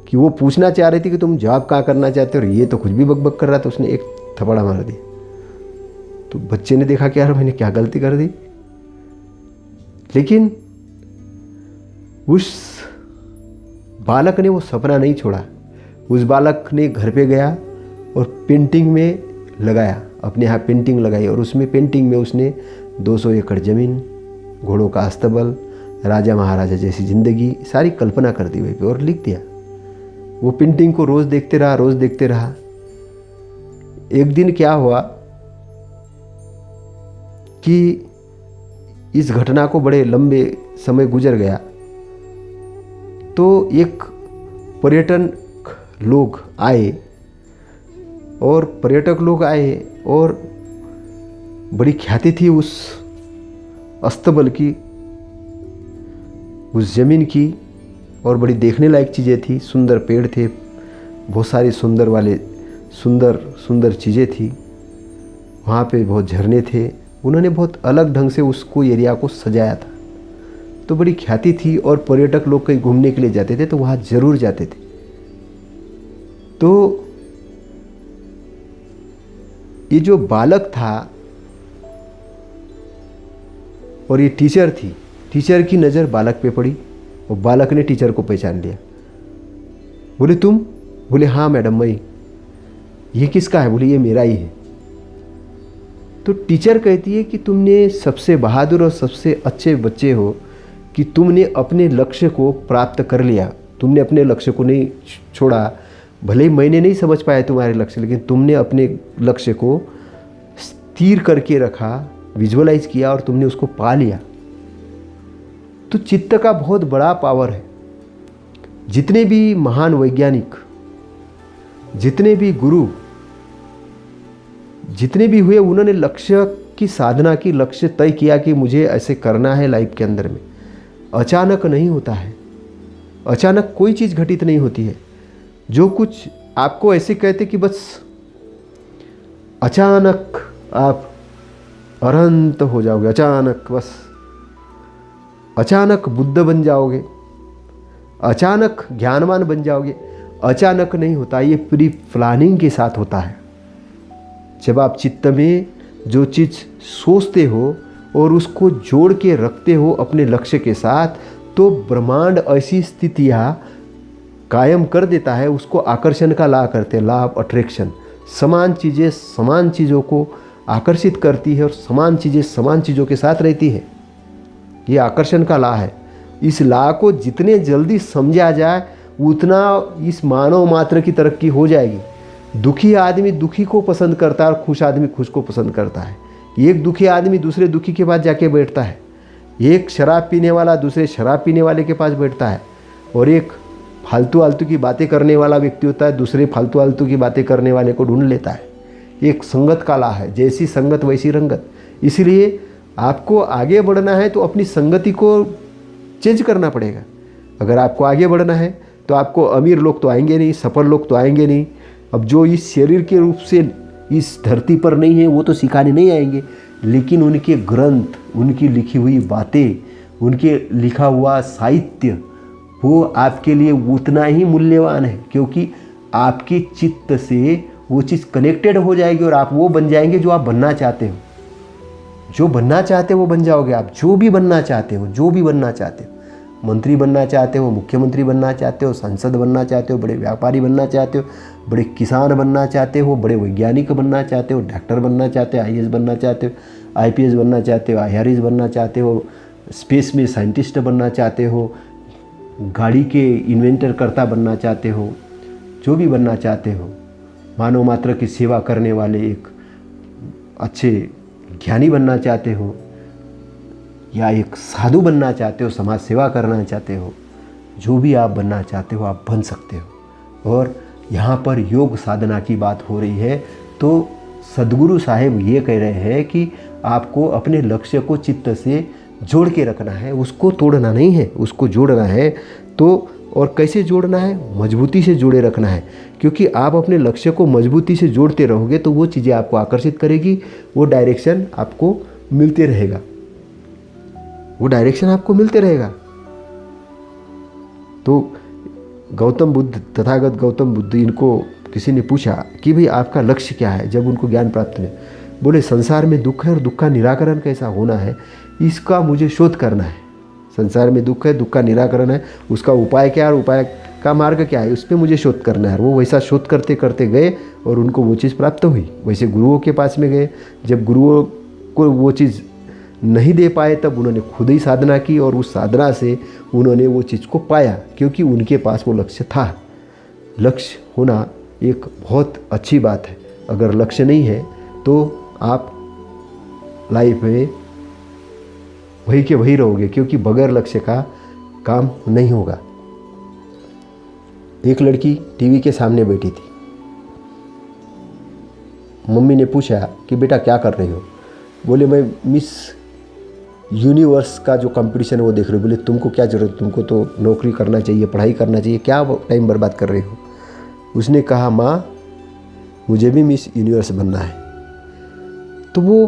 कि वो पूछना चाह रही थी कि तुम जॉब कहाँ करना चाहते हो और ये तो कुछ भी बकबक कर रहा था। उसने एक थपड़ा मार दिया। तो बच्चे ने देखा कि यार मैंने क्या गलती कर दी, लेकिन उस बालक ने वो सपना नहीं छोड़ा। उस बालक ने घर पे गया और पेंटिंग में लगाया, अपने यहाँ पेंटिंग लगाई और उसमें पेंटिंग में उसने 200 एकड़ ज़मीन, घोड़ों का अस्तबल, राजा महाराजा जैसी ज़िंदगी सारी कल्पना कर दी वहीं पे और लिख दिया। वो पेंटिंग को रोज़ देखते रहा। एक दिन क्या हुआ कि इस घटना को बड़े लंबे समय गुजर गया, तो एक पर्यटक लोग आए और बड़ी ख्याति थी उस अस्तबल की, उस ज़मीन की, और बड़ी देखने लायक चीज़ें थी। सुंदर पेड़ थे, बहुत सारी सुंदर चीज़ें थी। वहाँ पे बहुत झरने थे। उन्होंने बहुत अलग ढंग से उसको एरिया को सजाया था। तो बड़ी ख्याति थी और पर्यटक लोग कहीं घूमने के लिए जाते थे तो वहाँ ज़रूर जाते थे। तो ये जो बालक था और ये टीचर थी, टीचर की नज़र बालक पे पड़ी और बालक ने टीचर को पहचान लिया। बोले तुम? बोले हाँ मैडम मैं। ये किसका है? बोले ये मेरा ही है। तो टीचर कहती है कि तुमने सबसे बहादुर और सबसे अच्छे बच्चे हो कि तुमने अपने लक्ष्य को प्राप्त कर लिया। तुमने अपने लक्ष्य को नहीं छोड़ा। भले ही मैंने नहीं समझ पाया तुम्हारे लक्ष्य, लेकिन तुमने अपने लक्ष्य को स्थिर करके रखा, विजुअलाइज किया और तुमने उसको पा लिया। तो चित्त का बहुत बड़ा पावर है। जितने भी महान वैज्ञानिक, जितने भी गुरु, जितने भी हुए, उन्होंने लक्ष्य की साधना की, लक्ष्य तय किया कि मुझे ऐसे करना है लाइफ के अंदर में। अचानक नहीं होता है, अचानक कोई चीज़ घटित नहीं होती है। जो कुछ आपको ऐसे कहते कि बस अचानक आप अनंत हो जाओगे, अचानक बुद्ध बन जाओगे, अचानक ज्ञानवान बन जाओगे, अचानक नहीं होता। ये प्री प्लानिंग के साथ होता है। जब आप चित्त में जो चीज़ सोचते हो और उसको जोड़ के रखते हो अपने लक्ष्य के साथ, तो ब्रह्मांड ऐसी स्थितियाँ कायम कर देता है। उसको आकर्षण का लॉ करते हैं, लॉ ऑफ अट्रैक्शन। समान चीज़ें समान चीज़ों को आकर्षित करती है और समान चीज़ें समान चीज़ों के साथ रहती है। ये आकर्षण का लॉ है। इस लॉ को जितने जल्दी समझा जाए उतना इस मानव मात्र की तरक्की हो जाएगी। दुखी आदमी दुखी को पसंद करता है और खुश आदमी खुश को पसंद करता है। एक दुखी आदमी दूसरे दुखी के पास जाके बैठता है, एक शराब पीने वाला दूसरे शराब पीने वाले के पास बैठता है, और एक फालतू की बातें करने वाला व्यक्ति होता है, दूसरे फालतू की बातें करने वाले को ढूंढ लेता है। एक संगत का लॉ है, जैसी संगत वैसी रंगत। इसलिए आपको आगे बढ़ना है तो अपनी संगति को चेंज करना पड़ेगा। अगर आपको आगे बढ़ना है तो आपको अमीर लोग तो आएंगे नहीं, सफल लोग तो आएंगे नहीं। अब जो इस शरीर के रूप से इस धरती पर नहीं है वो तो सिखाने नहीं आएंगे, लेकिन उनके ग्रंथ, उनकी लिखी हुई बातें, उनके लिखा हुआ साहित्य वो आपके लिए उतना ही मूल्यवान है, क्योंकि आपके चित्त से वो चीज़ कनेक्टेड हो जाएगी और आप वो बन जाएंगे जो आप बनना चाहते हो। जो बनना चाहते हो वो बन जाओगे आप। जो भी बनना चाहते हो, जो भी बनना चाहते हो, मंत्री बनना चाहते हो, मुख्यमंत्री बनना चाहते हो, सांसद बनना चाहते हो, बड़े व्यापारी बनना चाहते हो, बड़े किसान बनना चाहते हो, बड़े वैज्ञानिक बनना चाहते हो, डॉक्टर बनना चाहते हो, आईएएस बनना चाहते हो, आईपीएस बनना चाहते हो, आईआरएस बनना चाहते हो, स्पेस में साइंटिस्ट बनना चाहते हो, गाड़ी के इन्वेंटर करता बनना चाहते हो, जो भी बनना चाहते हो, मानव मात्र की सेवा करने वाले एक अच्छे ज्ञानी बनना चाहते हो, या एक साधु बनना चाहते हो, समाज सेवा करना चाहते हो, जो भी आप बनना चाहते हो आप बन सकते हो। और यहाँ पर योग साधना की बात हो रही है, तो सद्गुरु साहेब ये कह रहे हैं कि आपको अपने लक्ष्य को चित्त से जोड़ के रखना है, उसको तोड़ना नहीं है, उसको जोड़ना है। तो और कैसे जोड़ना है? मजबूती से जोड़े रखना है, क्योंकि आप अपने लक्ष्य को मजबूती से जोड़ते रहोगे तो वो चीज़ें आपको आकर्षित करेगी, वो डायरेक्शन आपको मिलते रहेगा, वो डायरेक्शन आपको मिलते रहेगा। तो गौतम बुद्ध, तथागत गौतम बुद्ध, इनको किसी ने पूछा कि भाई आपका लक्ष्य क्या है जब उनको ज्ञान प्राप्त हुआ? बोले संसार में दुख है और दुख का निराकरण कैसा होना है, इसका मुझे शोध करना है। संसार में दुख है, दुख का निराकरण है, उसका उपाय क्या है और उपाय का मार्ग क्या है, उस पर मुझे शोध करना है। वो वैसा शोध करते करते गए और उनको वो चीज़ प्राप्त हुई। वैसे गुरुओं के पास में गए, जब गुरुओं को वो चीज़ नहीं दे पाए तब उन्होंने खुद ही साधना की और उस साधना से उन्होंने वो चीज़ को पाया, क्योंकि उनके पास वो लक्ष्य था। लक्ष्य होना एक बहुत अच्छी बात है। अगर लक्ष्य नहीं है तो आप लाइफ में वही के वही रहोगे, क्योंकि बगैर लक्ष्य का काम नहीं होगा। एक लड़की टीवी के सामने बैठी थी। मम्मी ने पूछा कि बेटा क्या कर रही हो? बोले मैं मिस यूनिवर्स का जो कंपटीशन है वो देख रही हूँ। बोले तुमको क्या ज़रूरत, तुमको तो नौकरी करना चाहिए, पढ़ाई करना चाहिए, क्या टाइम बर्बाद कर रही हो? उसने कहा माँ मुझे भी मिस यूनिवर्स बनना है। तो वो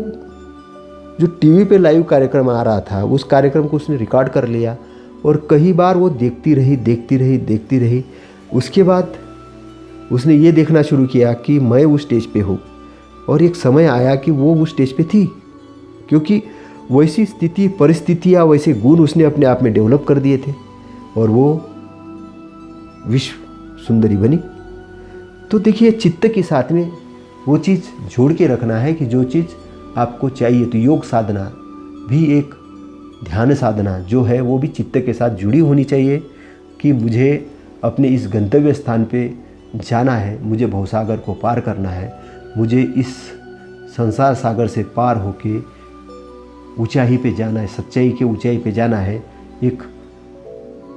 जो टीवी पे लाइव कार्यक्रम आ रहा था उस कार्यक्रम को उसने रिकॉर्ड कर लिया और कई बार वो देखती रही। उसके बाद उसने ये देखना शुरू किया कि मैं उस स्टेज पे हूँ, और एक समय आया कि वो उस स्टेज पे थी, क्योंकि वैसी स्थिति, परिस्थितियाँ, वैसे गुण उसने अपने आप में डेवलप कर दिए थे और वो विश्व सुंदरी बनी। तो देखिए चित्त के साथ में वो चीज़ जोड़ के रखना है कि जो चीज़ आपको चाहिए। तो योग साधना भी एक ध्यान साधना जो है वो भी चित्त के साथ जुड़ी होनी चाहिए कि मुझे अपने इस गंतव्य स्थान पे जाना है, मुझे भवसागर को पार करना है, मुझे इस संसार सागर से पार होके ऊंचाई पे जाना है, सच्चाई के ऊंचाई पे जाना है। एक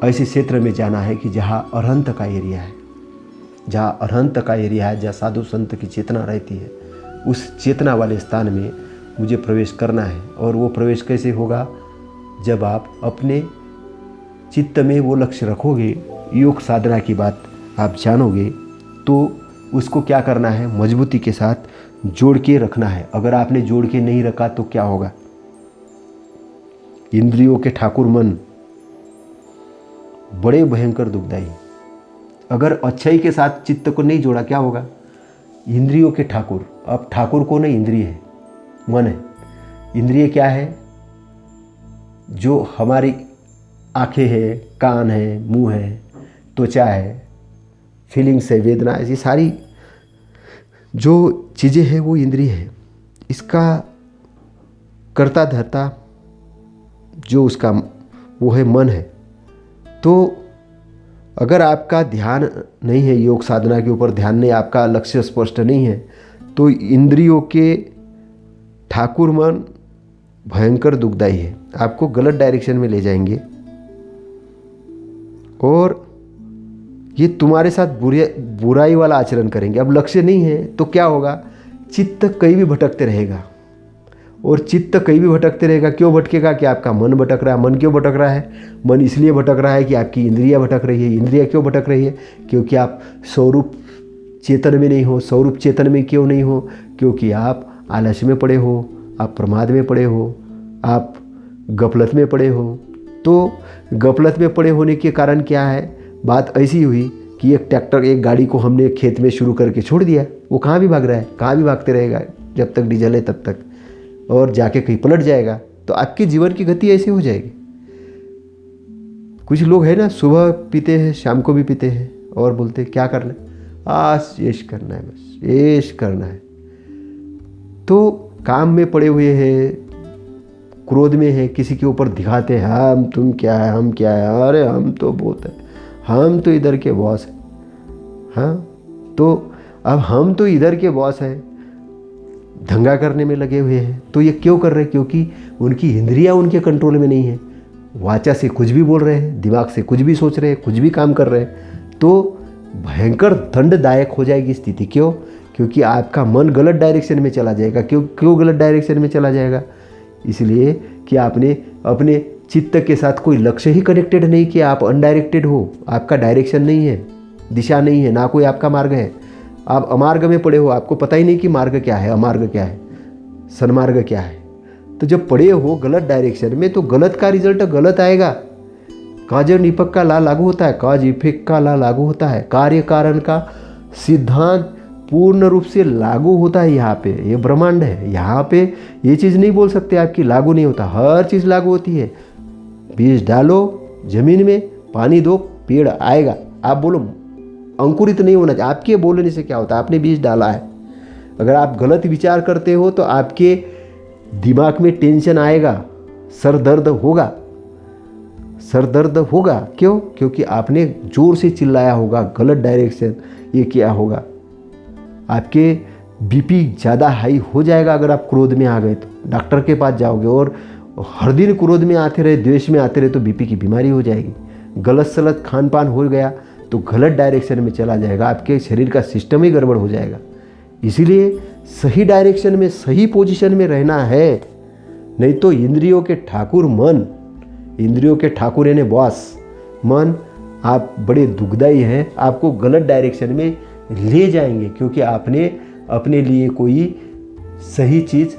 ऐसे क्षेत्र में जाना है कि जहाँ अरहंत का एरिया है, जहाँ अरहंत का एरिया है, जहाँ साधु संत की चेतना रहती है, उस चेतना वाले स्थान में मुझे प्रवेश करना है। और वो प्रवेश कैसे होगा? जब आप अपने चित्त में वो लक्ष्य रखोगे, योग साधना की बात आप जानोगे, तो उसको क्या करना है? मजबूती के साथ जोड़ के रखना है। अगर आपने जोड़ के नहीं रखा तो क्या होगा? इंद्रियों के ठाकुर मन बड़े भयंकर दुखदाई। अगर अच्छाई के साथ चित्त को नहीं जोड़ा क्या होगा? इंद्रियों के ठाकुर, अब ठाकुर को नहीं, इंद्रिय है, मन है। इंद्रिय क्या है? जो हमारी आँखें हैं, कान है, मुंह है, त्वचा है, फीलिंग्स है, वेदना, ऐसी सारी जो चीज़ें हैं वो इंद्रिय है। इसका कर्ता धर्ता जो उसका वो है मन है। तो अगर आपका ध्यान नहीं है, योग साधना के ऊपर ध्यान नहीं, आपका लक्ष्य स्पष्ट नहीं है, तो इंद्रियों के ठाकुर मन भयंकर दुखदाई है, आपको गलत डायरेक्शन में ले जाएंगे और ये तुम्हारे साथ बुराई वाला आचरण करेंगे। अब लक्ष्य नहीं है तो क्या होगा? चित्त कहीं भी भटकते रहेगा और चित्त कहीं भी भटकते रहेगा। क्यों भटकेगा? कि आपका मन भटक रहा है। मन क्यों भटक रहा है? मन इसलिए भटक रहा है कि आपकी इंद्रियां भटक रही है। इंद्रियां क्यों भटक रही है? क्योंकि आप स्वरूप चेतन में नहीं हो। स्वरूप चेतन में क्यों नहीं हो? क्योंकि आप आलस्य में पड़े हो, आप प्रमाद में पड़े हो, आप गफलत में पड़े हो। तो गफलत में पड़े होने के कारण क्या है? बात ऐसी हुई कि एक ट्रैक्टर, एक गाड़ी को हमने खेत में शुरू करके छोड़ दिया। वो कहाँ भी भाग रहा है, कहाँ भी भागते रहेगा जब तक डीजल है तब तक, और जाके कहीं पलट जाएगा। तो आपके जीवन की गति ऐसी हो जाएगी। कुछ लोग हैं ना, सुबह पीते हैं, शाम को भी पीते हैं और बोलते क्या करना है? आज ऐश करना है, बस ऐश करना है। तो काम में पड़े हुए हैं, क्रोध में है, किसी के ऊपर दिखाते हैं हम तुम क्या है, हम क्या है, अरे हम तो बहुत है, हम तो इधर के बॉस हैं। हाँ, तो अब हम तो इधर के बॉस हैं, दंगा करने में लगे हुए हैं। तो ये क्यों कर रहे हैं? क्योंकि उनकी इंद्रियां उनके कंट्रोल में नहीं है। वाचा से कुछ भी बोल रहे हैं, दिमाग से कुछ भी सोच रहे हैं, कुछ भी काम कर रहे हैं। तो भयंकर दंडदायक हो जाएगी स्थिति। क्यों? क्योंकि आपका मन गलत डायरेक्शन में चला जाएगा। क्यों गलत डायरेक्शन में चला जाएगा? इसलिए कि आपने अपने चित्त के साथ कोई लक्ष्य ही कनेक्टेड नहीं किया। आप अनडायरेक्टेड हो, आपका डायरेक्शन नहीं है, दिशा नहीं है, ना कोई आपका मार्ग है। आप अमार्ग में पड़े हो, आपको पता ही नहीं कि मार्ग क्या है, अमार्ग क्या है, सन्मार्ग क्या है। तो जब पड़े हो गलत डायरेक्शन में तो गलत का रिजल्ट गलत आएगा। काज निपक का ला लागू होता है, काज इफेक्ट का ला लागू होता है। कार्य कारण का सिद्धांत पूर्ण रूप से लागू होता है। यहाँ पे ये ब्रह्मांड है, यहाँ पे ये चीज़ नहीं बोल सकते आपकी लागू नहीं होता। हर चीज़ लागू होती है। बीज डालो जमीन में, पानी दो, पेड़ आएगा। आप बोलो अंकुरित नहीं होना चाहिए। आपके बोलने से क्या होता है? आपने बीज डाला है। अगर आप गलत विचार करते हो तो आपके दिमाग में टेंशन आएगा, सर दर्द होगा, सर दर्द होगा। क्यों? क्योंकि आपने जोर से चिल्लाया होगा, गलत डायरेक्शन ये किया होगा। आपके बीपी ज़्यादा हाई हो जाएगा। अगर आप क्रोध में आ गए तो डॉक्टर के पास जाओगे, और हर दिन क्रोध में आते रहे, द्वेष में आते रहे तो बीपी की बीमारी हो जाएगी। गलत सलत खान पान हो गया तो गलत डायरेक्शन में चला जाएगा, आपके शरीर का सिस्टम ही गड़बड़ हो जाएगा। इसीलिए सही डायरेक्शन में, सही पोजीशन में रहना है। नहीं तो इंद्रियों के ठाकुर मन, इंद्रियों के ठाकुर यानी बॉस मन, आप बड़े दुखदाई हैं, आपको गलत डायरेक्शन में ले जाएंगे। क्योंकि आपने अपने लिए कोई सही चीज़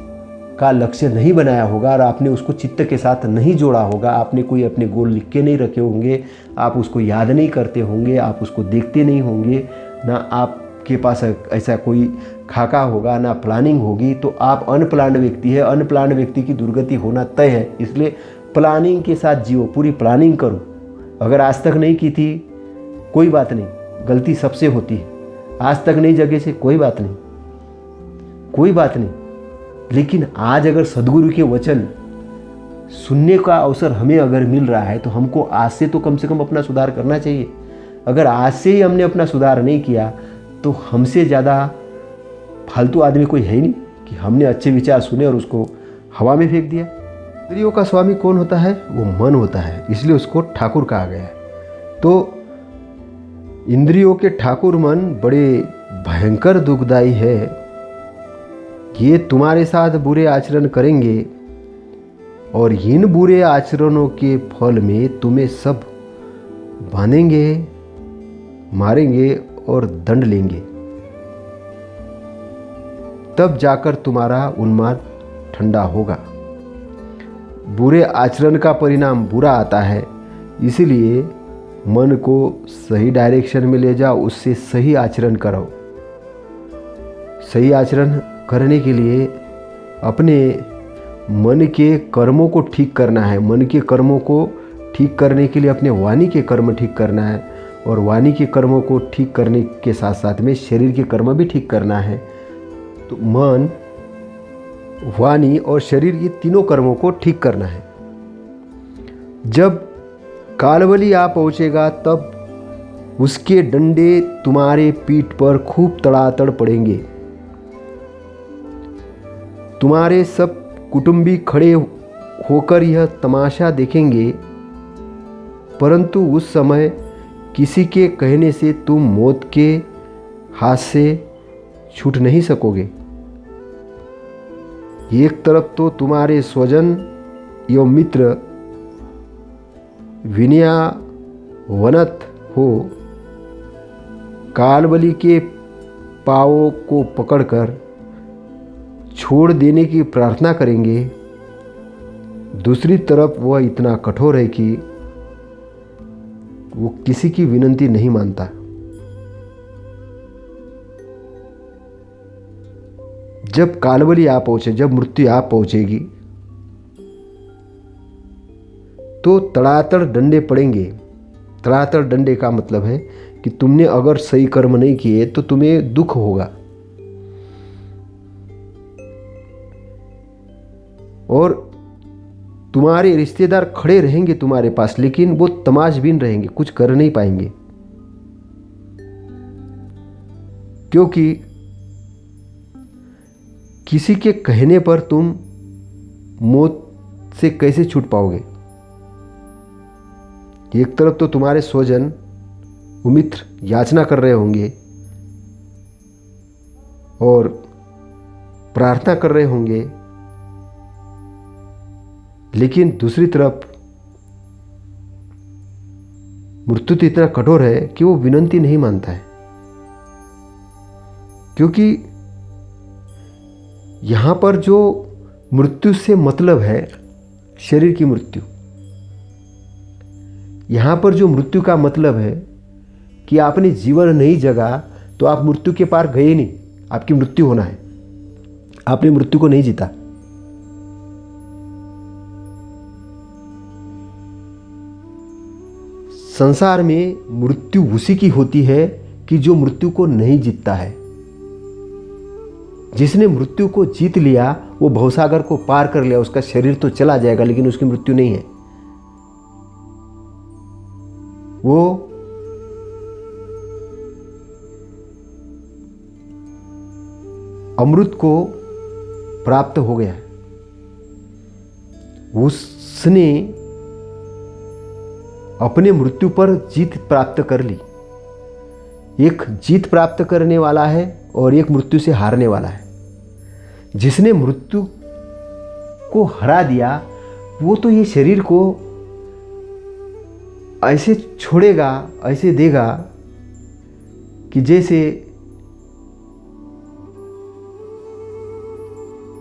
का लक्ष्य नहीं बनाया होगा और आपने उसको चित्त के साथ नहीं जोड़ा होगा। आपने कोई अपने गोल लिख के नहीं रखे होंगे, आप उसको याद नहीं करते होंगे, आप उसको देखते नहीं होंगे, ना आपके पास ऐसा कोई खाका होगा, ना प्लानिंग होगी। तो आप अनप्लान्ड व्यक्ति है। अनप्लान्ड व्यक्ति की दुर्गति होना तय है। इसलिए प्लानिंग के साथ जियो, पूरी प्लानिंग करो। अगर आज तक नहीं की थी कोई बात नहीं, गलती सबसे होती है। आज तक नहीं जगे से कोई बात नहीं, कोई बात नहीं। लेकिन आज अगर सद्गुरु के वचन सुनने का अवसर हमें अगर मिल रहा है तो हमको आज से तो कम से कम अपना सुधार करना चाहिए। अगर आज से ही हमने अपना सुधार नहीं किया तो हमसे ज़्यादा फालतू आदमी कोई है ही नहीं कि हमने अच्छे विचार सुने और उसको हवा में फेंक दिया। इंद्रियों का स्वामी कौन होता है? वो मन होता है। इसलिए उसको ठाकुर कहा गया है। तो इंद्रियों के ठाकुर मन बड़े भयंकर दुखदाई है। ये तुम्हारे साथ बुरे आचरण करेंगे और इन बुरे आचरणों के फल में तुम्हें सब बांधेंगे, मारेंगे और दंड लेंगे। तब जाकर तुम्हारा उन्माद ठंडा होगा। बुरे आचरण का परिणाम बुरा आता है। इसीलिए मन को सही डायरेक्शन में ले जाओ, उससे सही आचरण करो। सही आचरण करने के लिए अपने मन के कर्मों को ठीक करना है। मन के कर्मों को ठीक करने के लिए अपने वाणी के कर्म ठीक करना है, और वाणी के कर्मों को ठीक करने के साथ साथ में शरीर के कर्म भी ठीक करना है। तो मन, वाणी और शरीर की तीनों कर्मों को ठीक करना है। जब कालबली आ पहुँचेगा तब उसके डंडे तुम्हारे पीठ पर खूब तड़ातड़ पड़ेंगे। तुम्हारे सब कुटुंबी खड़े होकर यह तमाशा देखेंगे, परंतु उस समय किसी के कहने से तुम मौत के हाथ से छूट नहीं सकोगे। एक तरफ तो तुम्हारे स्वजन एवं मित्र विनयावनत हो कालबली के पाँवों को पकड़कर छोड़ देने की प्रार्थना करेंगे, दूसरी तरफ वह इतना कठोर है कि वो किसी की विनती नहीं मानता। जब कालबली आ पहुंचे, जब मृत्यु आ पहुंचेगी तो तड़ातड़ डंडे पड़ेंगे। तड़ातड़ डंडे का मतलब है कि तुमने अगर सही कर्म नहीं किए तो तुम्हें दुख होगा, और तुम्हारे रिश्तेदार खड़े रहेंगे तुम्हारे पास, लेकिन वो तमाशबीन रहेंगे, कुछ कर नहीं पाएंगे, क्योंकि किसी के कहने पर तुम मौत से कैसे छूट पाओगे। एक तरफ तो तुम्हारे स्वजन मित्र याचना कर रहे होंगे और प्रार्थना कर रहे होंगे, लेकिन दूसरी तरफ मृत्यु तो इतना कठोर है कि वो विनती नहीं मानता है, क्योंकि यहाँ पर जो मृत्यु से मतलब है शरीर की मृत्यु। यहाँ पर जो मृत्यु का मतलब है कि आपने जीवन नहीं जगा तो आप मृत्यु के पार गए नहीं, आपकी मृत्यु होना है, आपने मृत्यु को नहीं जीता। संसार में मृत्यु उसी की होती है कि जो मृत्यु को नहीं जीतता है। जिसने मृत्यु को जीत लिया वो भवसागर को पार कर लिया, उसका शरीर तो चला जाएगा लेकिन उसकी मृत्यु नहीं है। वो अमृत को प्राप्त हो गया है। उसने अपने मृत्यु पर जीत प्राप्त कर ली। एक जीत प्राप्त करने वाला है और एक मृत्यु से हारने वाला है। जिसने मृत्यु को हरा दिया वो तो ये शरीर को ऐसे छोड़ेगा, ऐसे देगा कि जैसे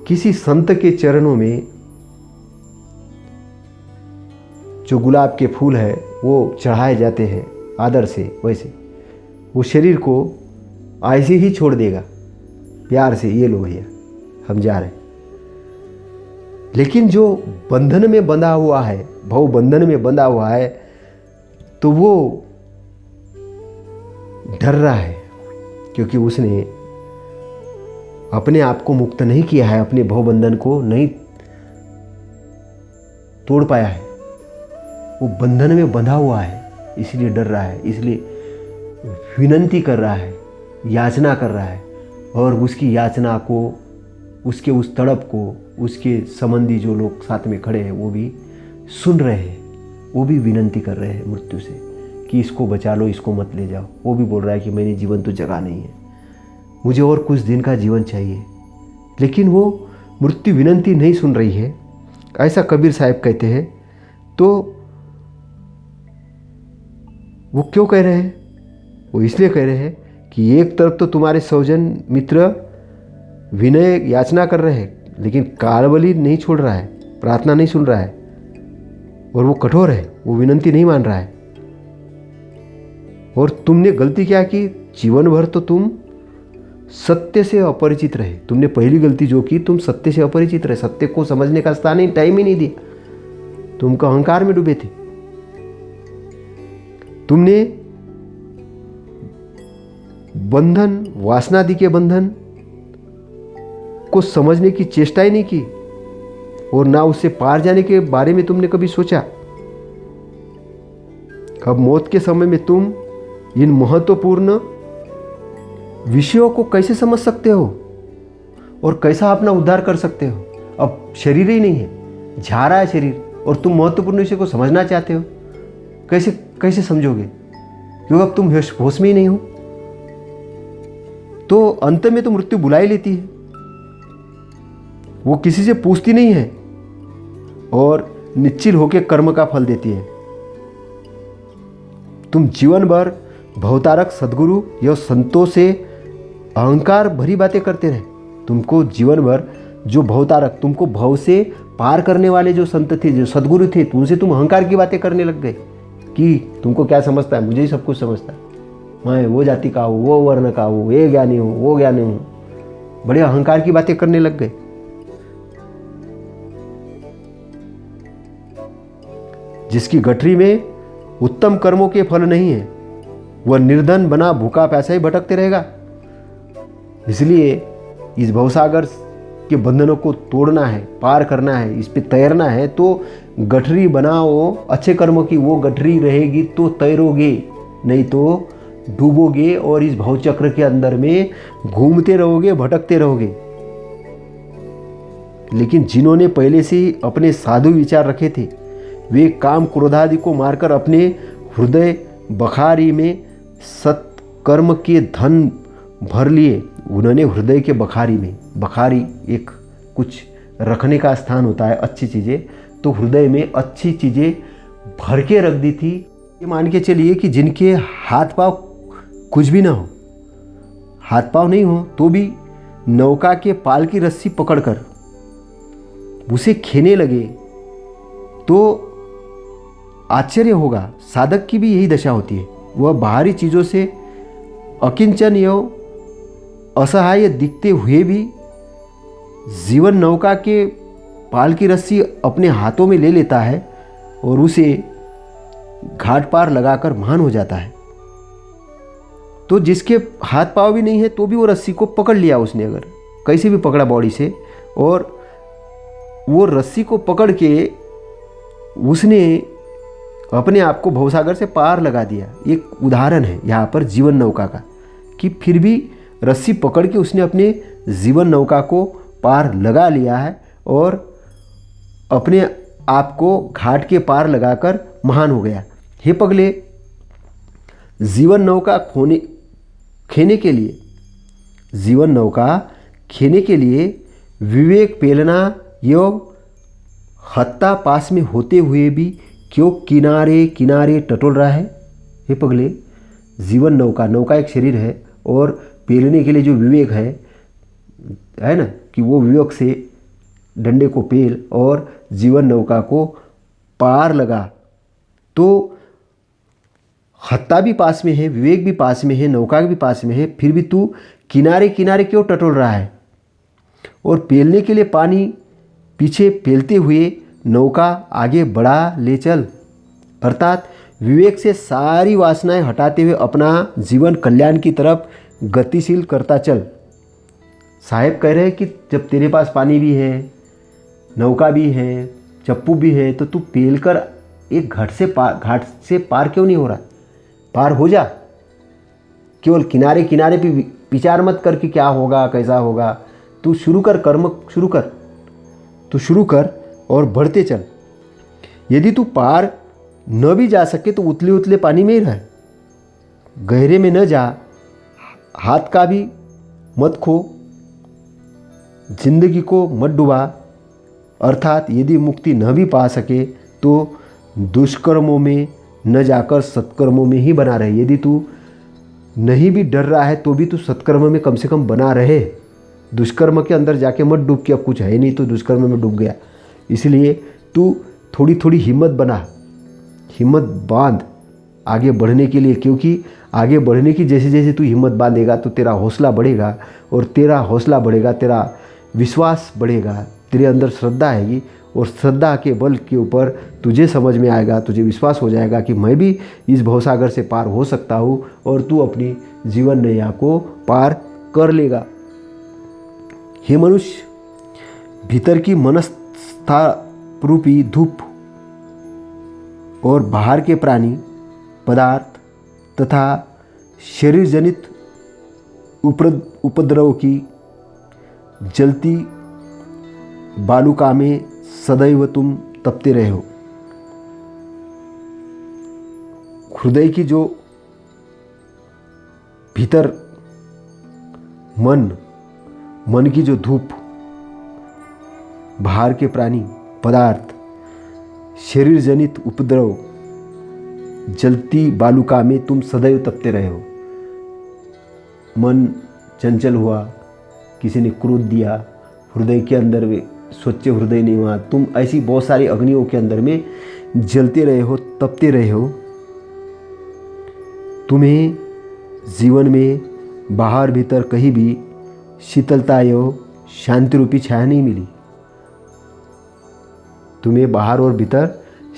किसी संत के चरणों में जो गुलाब के फूल है वो चढ़ाए जाते हैं आदर से, वैसे वो शरीर को ऐसे ही छोड़ देगा प्यार से, ये लो भैया हम जा रहे हैं। लेकिन जो बंधन में बंधा हुआ है, भव बंधन में बंधा हुआ है, तो वो डर रहा है, क्योंकि उसने अपने आप को मुक्त नहीं किया है, अपने भव बंधन को नहीं तोड़ पाया है। वो बंधन में बंधा हुआ है, इसलिए डर रहा है, इसलिए विनती कर रहा है, याचना कर रहा है, और उसकी याचना को, उसके उस तड़प को उसके संबंधी जो लोग साथ में खड़े हैं वो भी सुन रहे हैं। वो भी विनती कर रहे हैं मृत्यु से कि इसको बचा लो, इसको मत ले जाओ। वो भी बोल रहा है कि मैंने जीवन तो जगा नहीं है, मुझे और कुछ दिन का जीवन चाहिए। लेकिन वो मृत्यु विनती नहीं सुन रही है, ऐसा कबीर साहब कहते हैं। तो वो क्यों कह रहे हैं? वो इसलिए कह रहे हैं कि एक तरफ तो तुम्हारे स्वजन मित्र विनय याचना कर रहे हैं, लेकिन कालबली नहीं छोड़ रहा है, प्रार्थना नहीं सुन रहा है, और वो कठोर है, वो विनती नहीं मान रहा है। और तुमने गलती क्या की? जीवन भर तो तुम सत्य से अपरिचित रहे। तुमने पहली गलती जो की, तुम सत्य से अपरिचित रहे, सत्य को समझने का स्थान ही, टाइम ही नहीं दिया, तुमको अहंकार में डूबे थे। तुमने बंधन, वासनादि के बंधन को समझने की चेष्टा ही नहीं की, और ना उससे पार जाने के बारे में तुमने कभी सोचा। अब मौत के समय में तुम इन महत्वपूर्ण विषयों को कैसे समझ सकते हो और कैसा अपना उद्धार कर सकते हो? अब शरीर ही नहीं है, जा रहा है शरीर, और तुम महत्वपूर्ण विषय को समझना चाहते हो, कैसे कैसे समझोगे? क्योंकि अब तुम होश में ही नहीं हो। तो अंत में तो मृत्यु बुला ही लेती है। वो किसी से पूछती नहीं है और निश्चिल होकर कर्म का फल देती है। तुम जीवन भर भवतारक सद्गुरु या संतों से अहंकार भरी बातें करते रहे। तुमको जीवन भर जो भवतारक, तुमको भव से पार करने वाले जो संत थे, जो सद्गुरु थे, उनसे तुम अहंकार की बातें करने लग गए कि तुमको क्या समझता है, मुझे ही सब कुछ समझता है, मैं वो जाति का हूँ, वो वर्ण का हूँ, ये ज्ञानी हूँ, वो ज्ञानी हूँ। बड़े अहंकार की बातें करने लग गए। जिसकी गठरी में उत्तम कर्मों के फल नहीं है, वह निर्धन बना भूखा प्यासा ही भटकते रहेगा। इसलिए इस भवसागर के बंधनों को तोड़ना है, पार करना है, इस पे तैरना है तो गठरी बनाओ अच्छे कर्मों की। वो गठरी रहेगी तो तैरोगे, नहीं तो डूबोगे और इस भवचक्र के अंदर में घूमते रहोगे, भटकते रहोगे। लेकिन जिन्होंने पहले से ही अपने साधु विचार रखे थे, वे काम क्रोधादि को मारकर अपने हृदय बखारी में सत्कर्म के धन भर लिए। उन्होंने हृदय के बखारी में, बखारी एक कुछ रखने का स्थान होता है, अच्छी चीज़ें, तो हृदय में अच्छी चीज़ें भर के रख दी थी। ये मान के चलिए कि जिनके हाथ पाँव कुछ भी ना हो, हाथ पाँव नहीं हो, तो भी नौका के पाल की रस्सी पकड़कर उसे खेने लगे तो आश्चर्य होगा। साधक की भी यही दशा होती है। वह बाहरी चीज़ों से अकिंचन एवं असहाय दिखते हुए भी जीवन नौका के पाल की रस्सी अपने हाथों में ले लेता है और उसे घाट पार लगाकर महान हो जाता है। तो जिसके हाथ पाँव भी नहीं है तो भी वो रस्सी को पकड़ लिया उसने, अगर कैसे भी पकड़ा बॉडी से, और वो रस्सी को पकड़ के उसने अपने आप को भवसागर से पार लगा दिया। एक उदाहरण है यहाँ पर जीवन नौका का, कि फिर भी रस्सी पकड़ के उसने अपने जीवन नौका को पार लगा लिया है और अपने आप को घाट के पार लगाकर महान हो गया। हे पगले, जीवन नौका खेने के लिए, जीवन नौका खेने के लिए विवेक पेलना एवं हत्ता पास में होते हुए भी क्यों किनारे किनारे टटोल रहा है। हे पगले, जीवन नौका, नौका एक शरीर है और पेलने के लिए जो विवेक है ना, कि वो विवेक से डंडे को पेल और जीवन नौका को पार लगा। तो हत्ता भी पास में है, विवेक भी पास में है, नौका भी पास में है, फिर भी तू किनारे किनारे क्यों टटोल रहा है। और पेलने के लिए पानी पीछे पेलते हुए नौका आगे बढ़ा ले चल। अर्थात विवेक से सारी वासनाएं हटाते हुए अपना जीवन कल्याण की तरफ गतिशील करता चल। साहेब कह रहे हैं कि जब तेरे पास पानी भी है, नौका भी है, चप्पू भी है, तो तू पेल कर एक घाट से पार क्यों नहीं हो रहा। पार हो जा। केवल किनारे किनारे पे विचार मत कर कि क्या होगा, कैसा होगा। तू शुरू कर, कर्म शुरू कर, तू शुरू कर और बढ़ते चल। यदि तू पार न भी जा सके तो उतले उतले पानी में ही रह, गहरे में न जा, हाथ का भी मत खो, जिंदगी को मत डुबा। अर्थात यदि मुक्ति न भी पा सके तो दुष्कर्मों में न जाकर सत्कर्मों में ही बना रहे। यदि तू नहीं भी डर रहा है तो भी तू सत्कर्म में कम से कम बना रहे। दुष्कर्म के अंदर जाके मत डूब कि अब कुछ है नहीं तो दुष्कर्म में डूब गया। इसलिए तू थोड़ी थोड़ी हिम्मत बना, हिम्मत बांध आगे बढ़ने के लिए, क्योंकि आगे बढ़ने की जैसे जैसे तू हिम्मत बांधेगा तो तेरा हौसला बढ़ेगा, और तेरा हौसला बढ़ेगा, तेरा विश्वास बढ़ेगा, तेरे अंदर श्रद्धा आएगी, और श्रद्धा के बल के ऊपर तुझे समझ में आएगा, तुझे विश्वास हो जाएगा कि मैं भी इस भवसागर से पार हो सकता हूँ, और तू अपनी जीवन नैया को पार कर लेगा। हे मनुष्य, भीतर की मनस्था रूपी धूप और बाहर के प्राणी पदार्थ तथा शरीर जनित उपद्रव की जलती बालुका में सदैव तुम तपते रहे हो। हृदय की जो भीतर मन की जो धूप बाहर के प्राणी, पदार्थ, शरीर जनित उपद्रव, जलती बालुका में तुम सदैव तपते रहे हो। मन चंचल हुआ, किसी ने क्रोध दिया, हृदय के अंदर में स्वच्छ हृदय नहीं हुआ, तुम ऐसी बहुत सारी अग्नियों के अंदर में जलते रहे हो, तपते रहे हो। तुम्हें जीवन में बाहर भीतर कहीं भी शीतलता एवं शांति रूपी छाया नहीं मिली। तुम्हें बाहर और भीतर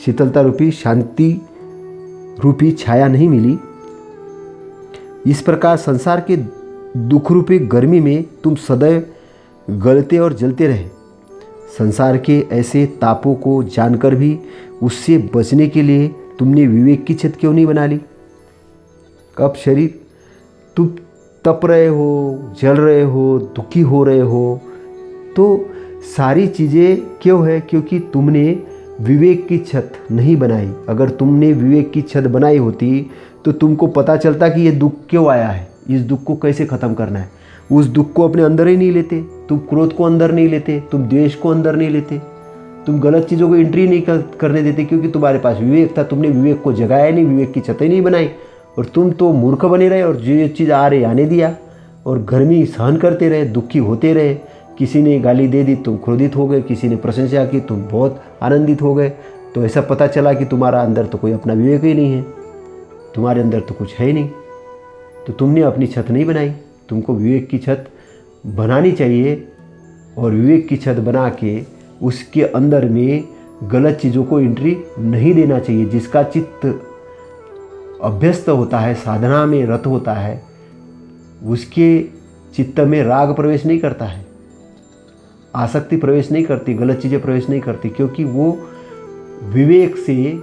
शीतलता रूपी शांति रूपी छाया नहीं मिली। इस प्रकार संसार के दुख रूपी गर्मी में तुम सदैव गलते और जलते रहे। संसार के ऐसे तापों को जानकर भी उससे बचने के लिए तुमने विवेक की छत क्यों नहीं बना ली? कब शरीर तुम तप रहे हो, जल रहे हो, दुखी हो रहे हो, तो सारी चीज़ें क्यों है? क्योंकि तुमने विवेक की छत नहीं बनाई। अगर तुमने विवेक की छत बनाई होती तो तुमको पता चलता कि ये दुख क्यों आया है, इस दुख को कैसे ख़त्म करना है। उस दुख को अपने अंदर ही नहीं लेते, तुम क्रोध को अंदर नहीं लेते, तुम द्वेष को अंदर नहीं लेते, तुम गलत चीज़ों को एंट्री नहीं करने देते, क्योंकि तुम्हारे पास विवेक था। तुमने विवेक को जगाया नहीं, विवेक की छतें नहीं बनाई, और तुम तो मूर्ख बने रहे और जो चीज़ आ रही आने दिया, और गर्मी सहन करते रहे, दुखी होते रहे। किसी ने गाली दे दी, तुम क्रोधित हो गए, किसी ने प्रशंसा की, तुम बहुत आनंदित हो गए। तो ऐसा पता चला कि तुम्हारा अंदर तो कोई अपना विवेक ही नहीं है, तुम्हारे अंदर तो कुछ है ही नहीं। तो तुमने अपनी छत नहीं बनाई। तुमको विवेक की छत बनानी चाहिए, और विवेक की छत बना के उसके अंदर में गलत चीज़ों को एंट्री नहीं देना चाहिए। जिसका चित्त अभ्यस्त होता है, साधना में रत होता है, उसके चित्त में राग प्रवेश नहीं करता है, आसक्ति प्रवेश नहीं करती, गलत चीज़ें प्रवेश नहीं करती, क्योंकि वो विवेक से,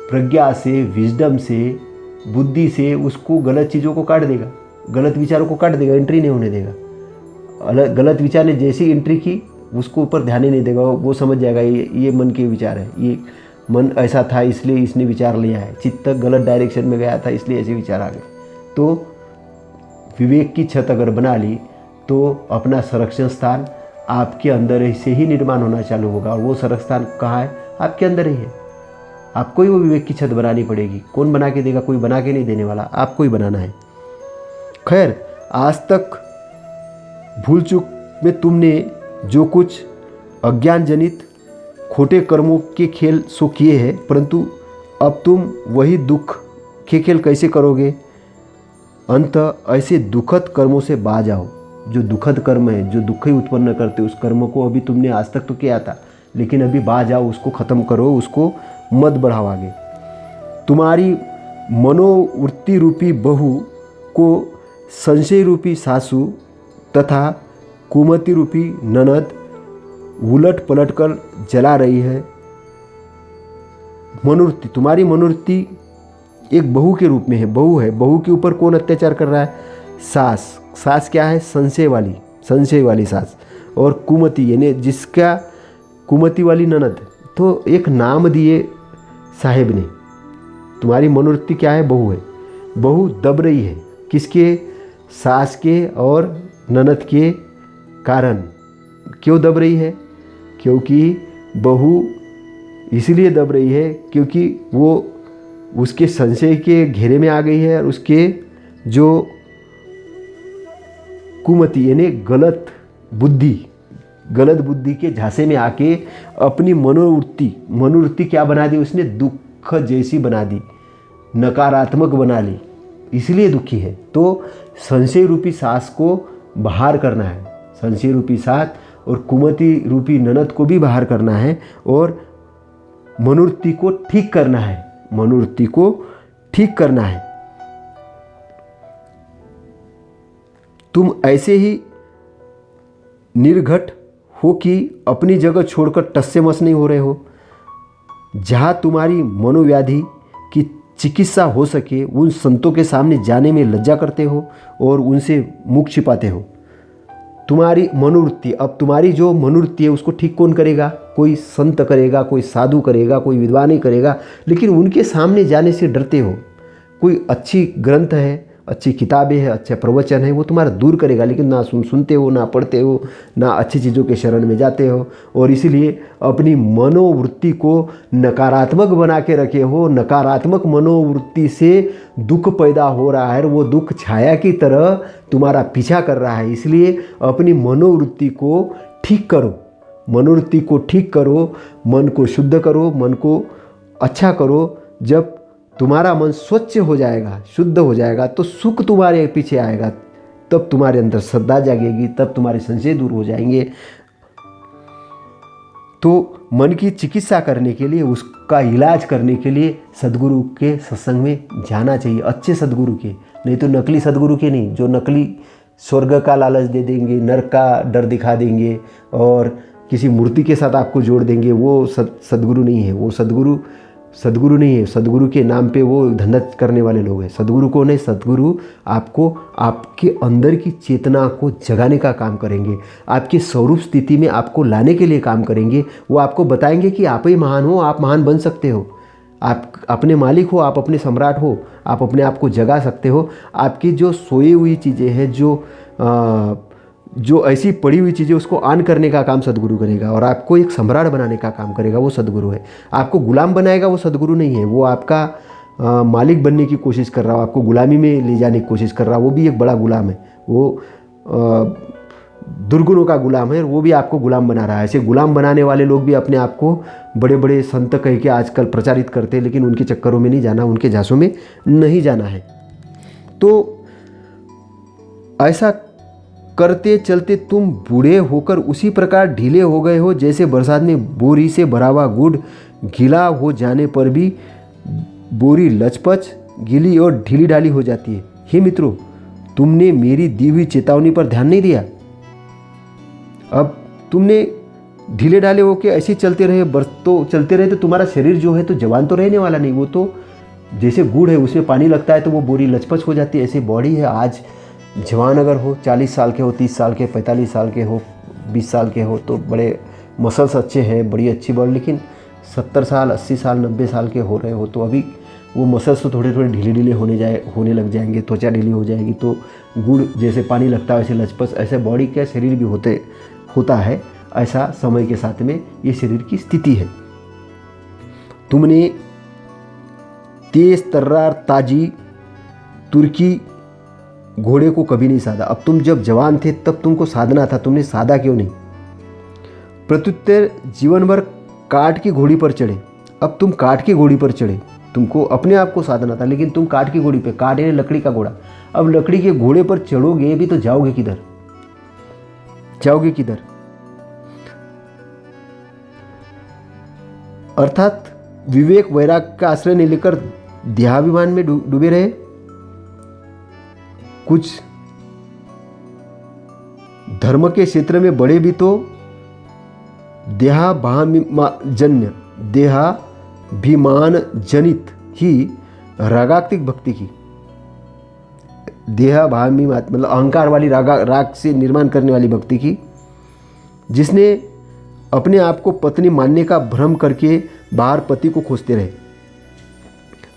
प्रज्ञा से, विजडम से, बुद्धि से उसको गलत चीज़ों को काट देगा, गलत विचारों को काट देगा, एंट्री नहीं होने देगा। गलत विचार ने जैसी एंट्री की उसको ऊपर ध्यान ही नहीं देगा, वो समझ जाएगा ये मन के विचार है, ये मन ऐसा था इसलिए इसने विचार लिया है, चित्त गलत डायरेक्शन में गया था इसलिए ऐसे विचार आ गए। तो विवेक की छत अगर बना ली तो अपना संरक्षण स्थान आपके अंदर से ही निर्माण होना चालू होगा, और वो संरक्षण स्थान कहाँ है? आपके अंदर ही है। आपको ही वो विवेक की छत बनानी पड़ेगी। कौन बना के देगा? कोई बना के नहीं देने वाला, आपको ही बनाना है। खैर, आज तक भूल चूक में तुमने जो कुछ अज्ञान जनित खोटे कर्मों के खेल सो किए हैं, परंतु अब तुम वही दुख के खेल कैसे करोगे? अंत ऐसे दुखद कर्मों से बाज आओ। जो दुखद कर्म है, जो दुख ही उत्पन्न करते, उस कर्म को अभी तुमने आज तक तो किया था, लेकिन अभी बाज आओ, उसको ख़त्म करो, उसको मत बढ़ाओ आगे। तुम्हारी मनोवृत्ति रूपी बहू को संशय रूपी सासू तथा कुमति रूपी ननद उलट पलट कर जला रही है। मनोवृत्ति, तुम्हारी मनोवृत्ति एक बहू के रूप में है, बहू है। बहू के ऊपर कौन अत्याचार कर रहा है? सास। सास क्या है? संशय वाली सास। और कुमति यानी जिसका कुमति वाली ननद, तो एक नाम दिए साहेब ने। तुम्हारी मनोवृत्ति क्या है? बहू है। बहू दब रही है, किसके? सास के और ननद के कारण। क्यों दब रही है? क्योंकि बहू इसलिए दब रही है क्योंकि वो उसके संशय के घेरे में आ गई है, और उसके जो कुमति यानी गलत बुद्धि के झांसे में आके अपनी मनोवृत्ति क्या बना दी उसने? दुख जैसी बना दी, नकारात्मक बना ली, इसलिए दुखी है। तो संशय रूपी सास को बाहर करना है, संशय रूपी सास और कुमति रूपी ननद को भी बाहर करना है, और मनोवृत्ति को ठीक करना है, मनोवृत्ति को ठीक करना है। तुम ऐसे ही निर्घट हो कि अपनी जगह छोड़कर टस से मस नहीं हो रहे हो। जहाँ तुम्हारी मनोव्याधि की चिकित्सा हो सके उन संतों के सामने जाने में लज्जा करते हो और उनसे मुख छिपाते हो। तुम्हारी मनोवृत्ति, अब तुम्हारी जो मनोवृत्ति है उसको ठीक कौन करेगा? कोई संत करेगा, कोई साधु करेगा, कोई विद्वान ही करेगा, लेकिन उनके सामने जाने से डरते हो। कोई अच्छी ग्रंथ है अच्छी किताबें हैं, अच्छे प्रवचन है, वो तुम्हारा दूर करेगा। लेकिन ना सुनते हो, ना पढ़ते हो, ना अच्छी चीज़ों के शरण में जाते हो, और इसीलिए अपनी मनोवृत्ति को नकारात्मक बना के रखे हो। नकारात्मक मनोवृत्ति से दुख पैदा हो रहा है, और वो दुख छाया की तरह तुम्हारा पीछा कर रहा है। इसलिए अपनी मनोवृत्ति को ठीक करो, मनोवृत्ति को ठीक करो, मन को शुद्ध करो, मन को अच्छा करो। जब तुम्हारा मन स्वच्छ हो जाएगा, शुद्ध हो जाएगा, तो सुख तुम्हारे पीछे आएगा, तब तुम्हारे अंदर श्रद्धा जागेगी, तब तुम्हारे संशय दूर हो जाएंगे। तो मन की चिकित्सा करने के लिए, उसका इलाज करने के लिए सद्गुरु के सत्संग में जाना चाहिए, अच्छे सद्गुरु के, नहीं तो नकली सद्गुरु के नहीं, जो नकली स्वर्ग का लालच दे देंगे, नरक का डर दिखा देंगे और किसी मूर्ति के साथ आपको जोड़ देंगे, वो सद्गुरु नहीं है। वो सद्गुरु नहीं है। सद्गुरु के नाम पे वो धंधा करने वाले लोग हैं। सद्गुरु कौन है? सद्गुरु आपको आपके अंदर की चेतना को जगाने का काम करेंगे, आपके स्वरूप स्थिति में आपको लाने के लिए काम करेंगे। वो आपको बताएंगे कि आप ही महान हो, आप महान बन सकते हो, आप अपने मालिक हो, आप अपने सम्राट हो, आप अपने आप को जगा सकते हो। आपकी जो सोई हुई चीज़ें हैं, जो ऐसी पड़ी हुई चीज़ें, उसको ऑन करने का काम सद्गुरु करेगा, और आपको एक सम्राट बनाने का काम करेगा, वो सद्गुरु है। आपको गुलाम बनाएगा, वो सद्गुरु नहीं है। वो आपका मालिक बनने की कोशिश कर रहा हो, आपको गुलामी में ले जाने की कोशिश कर रहा हो, वो भी एक बड़ा गुलाम है। वो दुर्गुणों का गुलाम है, वो भी आपको गुलाम बना रहा है। ऐसे गुलाम बनाने वाले लोग भी अपने आप को बड़े बड़े संत कह के आजकल प्रचारित करते हैं, लेकिन उनके चक्करों में नहीं जाना, उनके झांसों में नहीं जाना है। तो ऐसा करते चलते तुम बूढ़े होकर उसी प्रकार ढीले हो गए हो, जैसे बरसात में बोरी से भरा हुआ गुड़ गीला हो जाने पर भी बोरी लचपच, गीली और ढीली ढाली हो जाती है। हे मित्रों, तुमने मेरी दी हुई चेतावनी पर ध्यान नहीं दिया। अब तुमने ढीले ढाले होकर ऐसे चलते रहे, चलते रहे, तो तुम्हारा शरीर जो है तो जवान तो रहने वाला नहीं। वो तो जैसे गुड़ है, उसमें पानी लगता है तो वो बोरी लचपच हो जाती है। ऐसी बॉडी है। आज जवान अगर हो, 40 साल के हो, 30 साल के, 45 साल के हो, 20 साल के हो, तो बड़े मसल्स अच्छे हैं, बड़ी अच्छी बॉडी। लेकिन 70 साल, 80 साल, 90 साल के हो रहे हो, तो अभी वो मसल्स तो थोड़े थोड़े ढीले ढीले होने लग जाएंगे, त्वचा ढीली हो जाएगी। तो गुड़ जैसे पानी लगता है वैसे लचपच, ऐसे बॉडी का शरीर भी होता है। ऐसा समय के साथ में ये शरीर की स्थिति है। तुमने तेज तर्रार ताजी तुर्की घोड़े को कभी नहीं साधा। अब तुम जब जवान थे तब तुमको साधना था, तुमने साधा क्यों नहीं? प्रत्युत्तर जीवन भर काठ की घोड़ी पर चढ़े। अब तुम काठ की घोड़ी पर चढ़े, तुमको अपने आप को साधना था, लेकिन तुम काठ की घोड़ी पे, काठ यानी लकड़ी का घोड़ा। अब लकड़ी के घोड़े पर चढ़ोगे भी तो जाओगे किधर? अर्थात विवेक वैराग का आश्रय नहीं लेकर देहाभिमान में डूबे रहे। कुछ धर्म के क्षेत्र में बड़े भी तो देहाभिमान जनित ही रागात्मिक भक्ति की, देहाभिमान मतलब अहंकार वाली राग से निर्माण करने वाली भक्ति की, जिसने अपने आप को पत्नी मानने का भ्रम करके बाहर पति को खोजते रहे।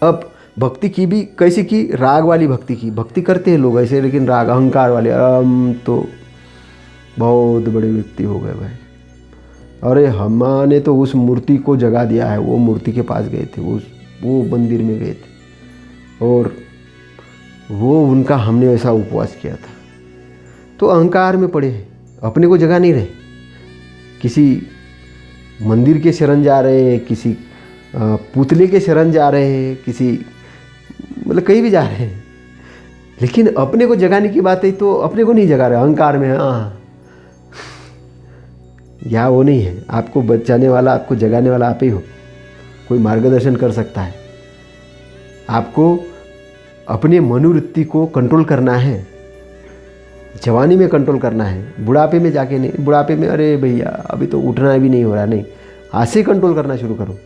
अब भक्ति की भी कैसी की? राग वाली भक्ति की। भक्ति करते हैं लोग ऐसे, लेकिन राग अहंकार वाले। तो बहुत बड़े व्यक्ति हो गए भाई। अरे हमने तो उस मूर्ति को जगा दिया है। वो मूर्ति के पास गए थे, वो मंदिर में गए थे, और वो उनका हमने ऐसा उपवास किया था। तो अहंकार में पड़े हैं, अपने को जगा नहीं रहे। किसी मंदिर के शरण जा रहे हैं, किसी पुतले के शरण जा रहे हैं, किसी मतलब कहीं भी जा रहे हैं, लेकिन अपने को जगाने की बात है तो अपने को नहीं जगा रहे, अहंकार में। हाँ, या वो नहीं है। आपको बचाने वाला, आपको जगाने वाला आप ही हो। कोई मार्गदर्शन कर सकता है। आपको अपने मनोवृत्ति को कंट्रोल करना है, जवानी में कंट्रोल करना है, बुढ़ापे में जाके नहीं। बुढ़ापे में अरे भैया अभी तो उठना भी नहीं हो रहा, नहीं, आज से कंट्रोल करना शुरू करो।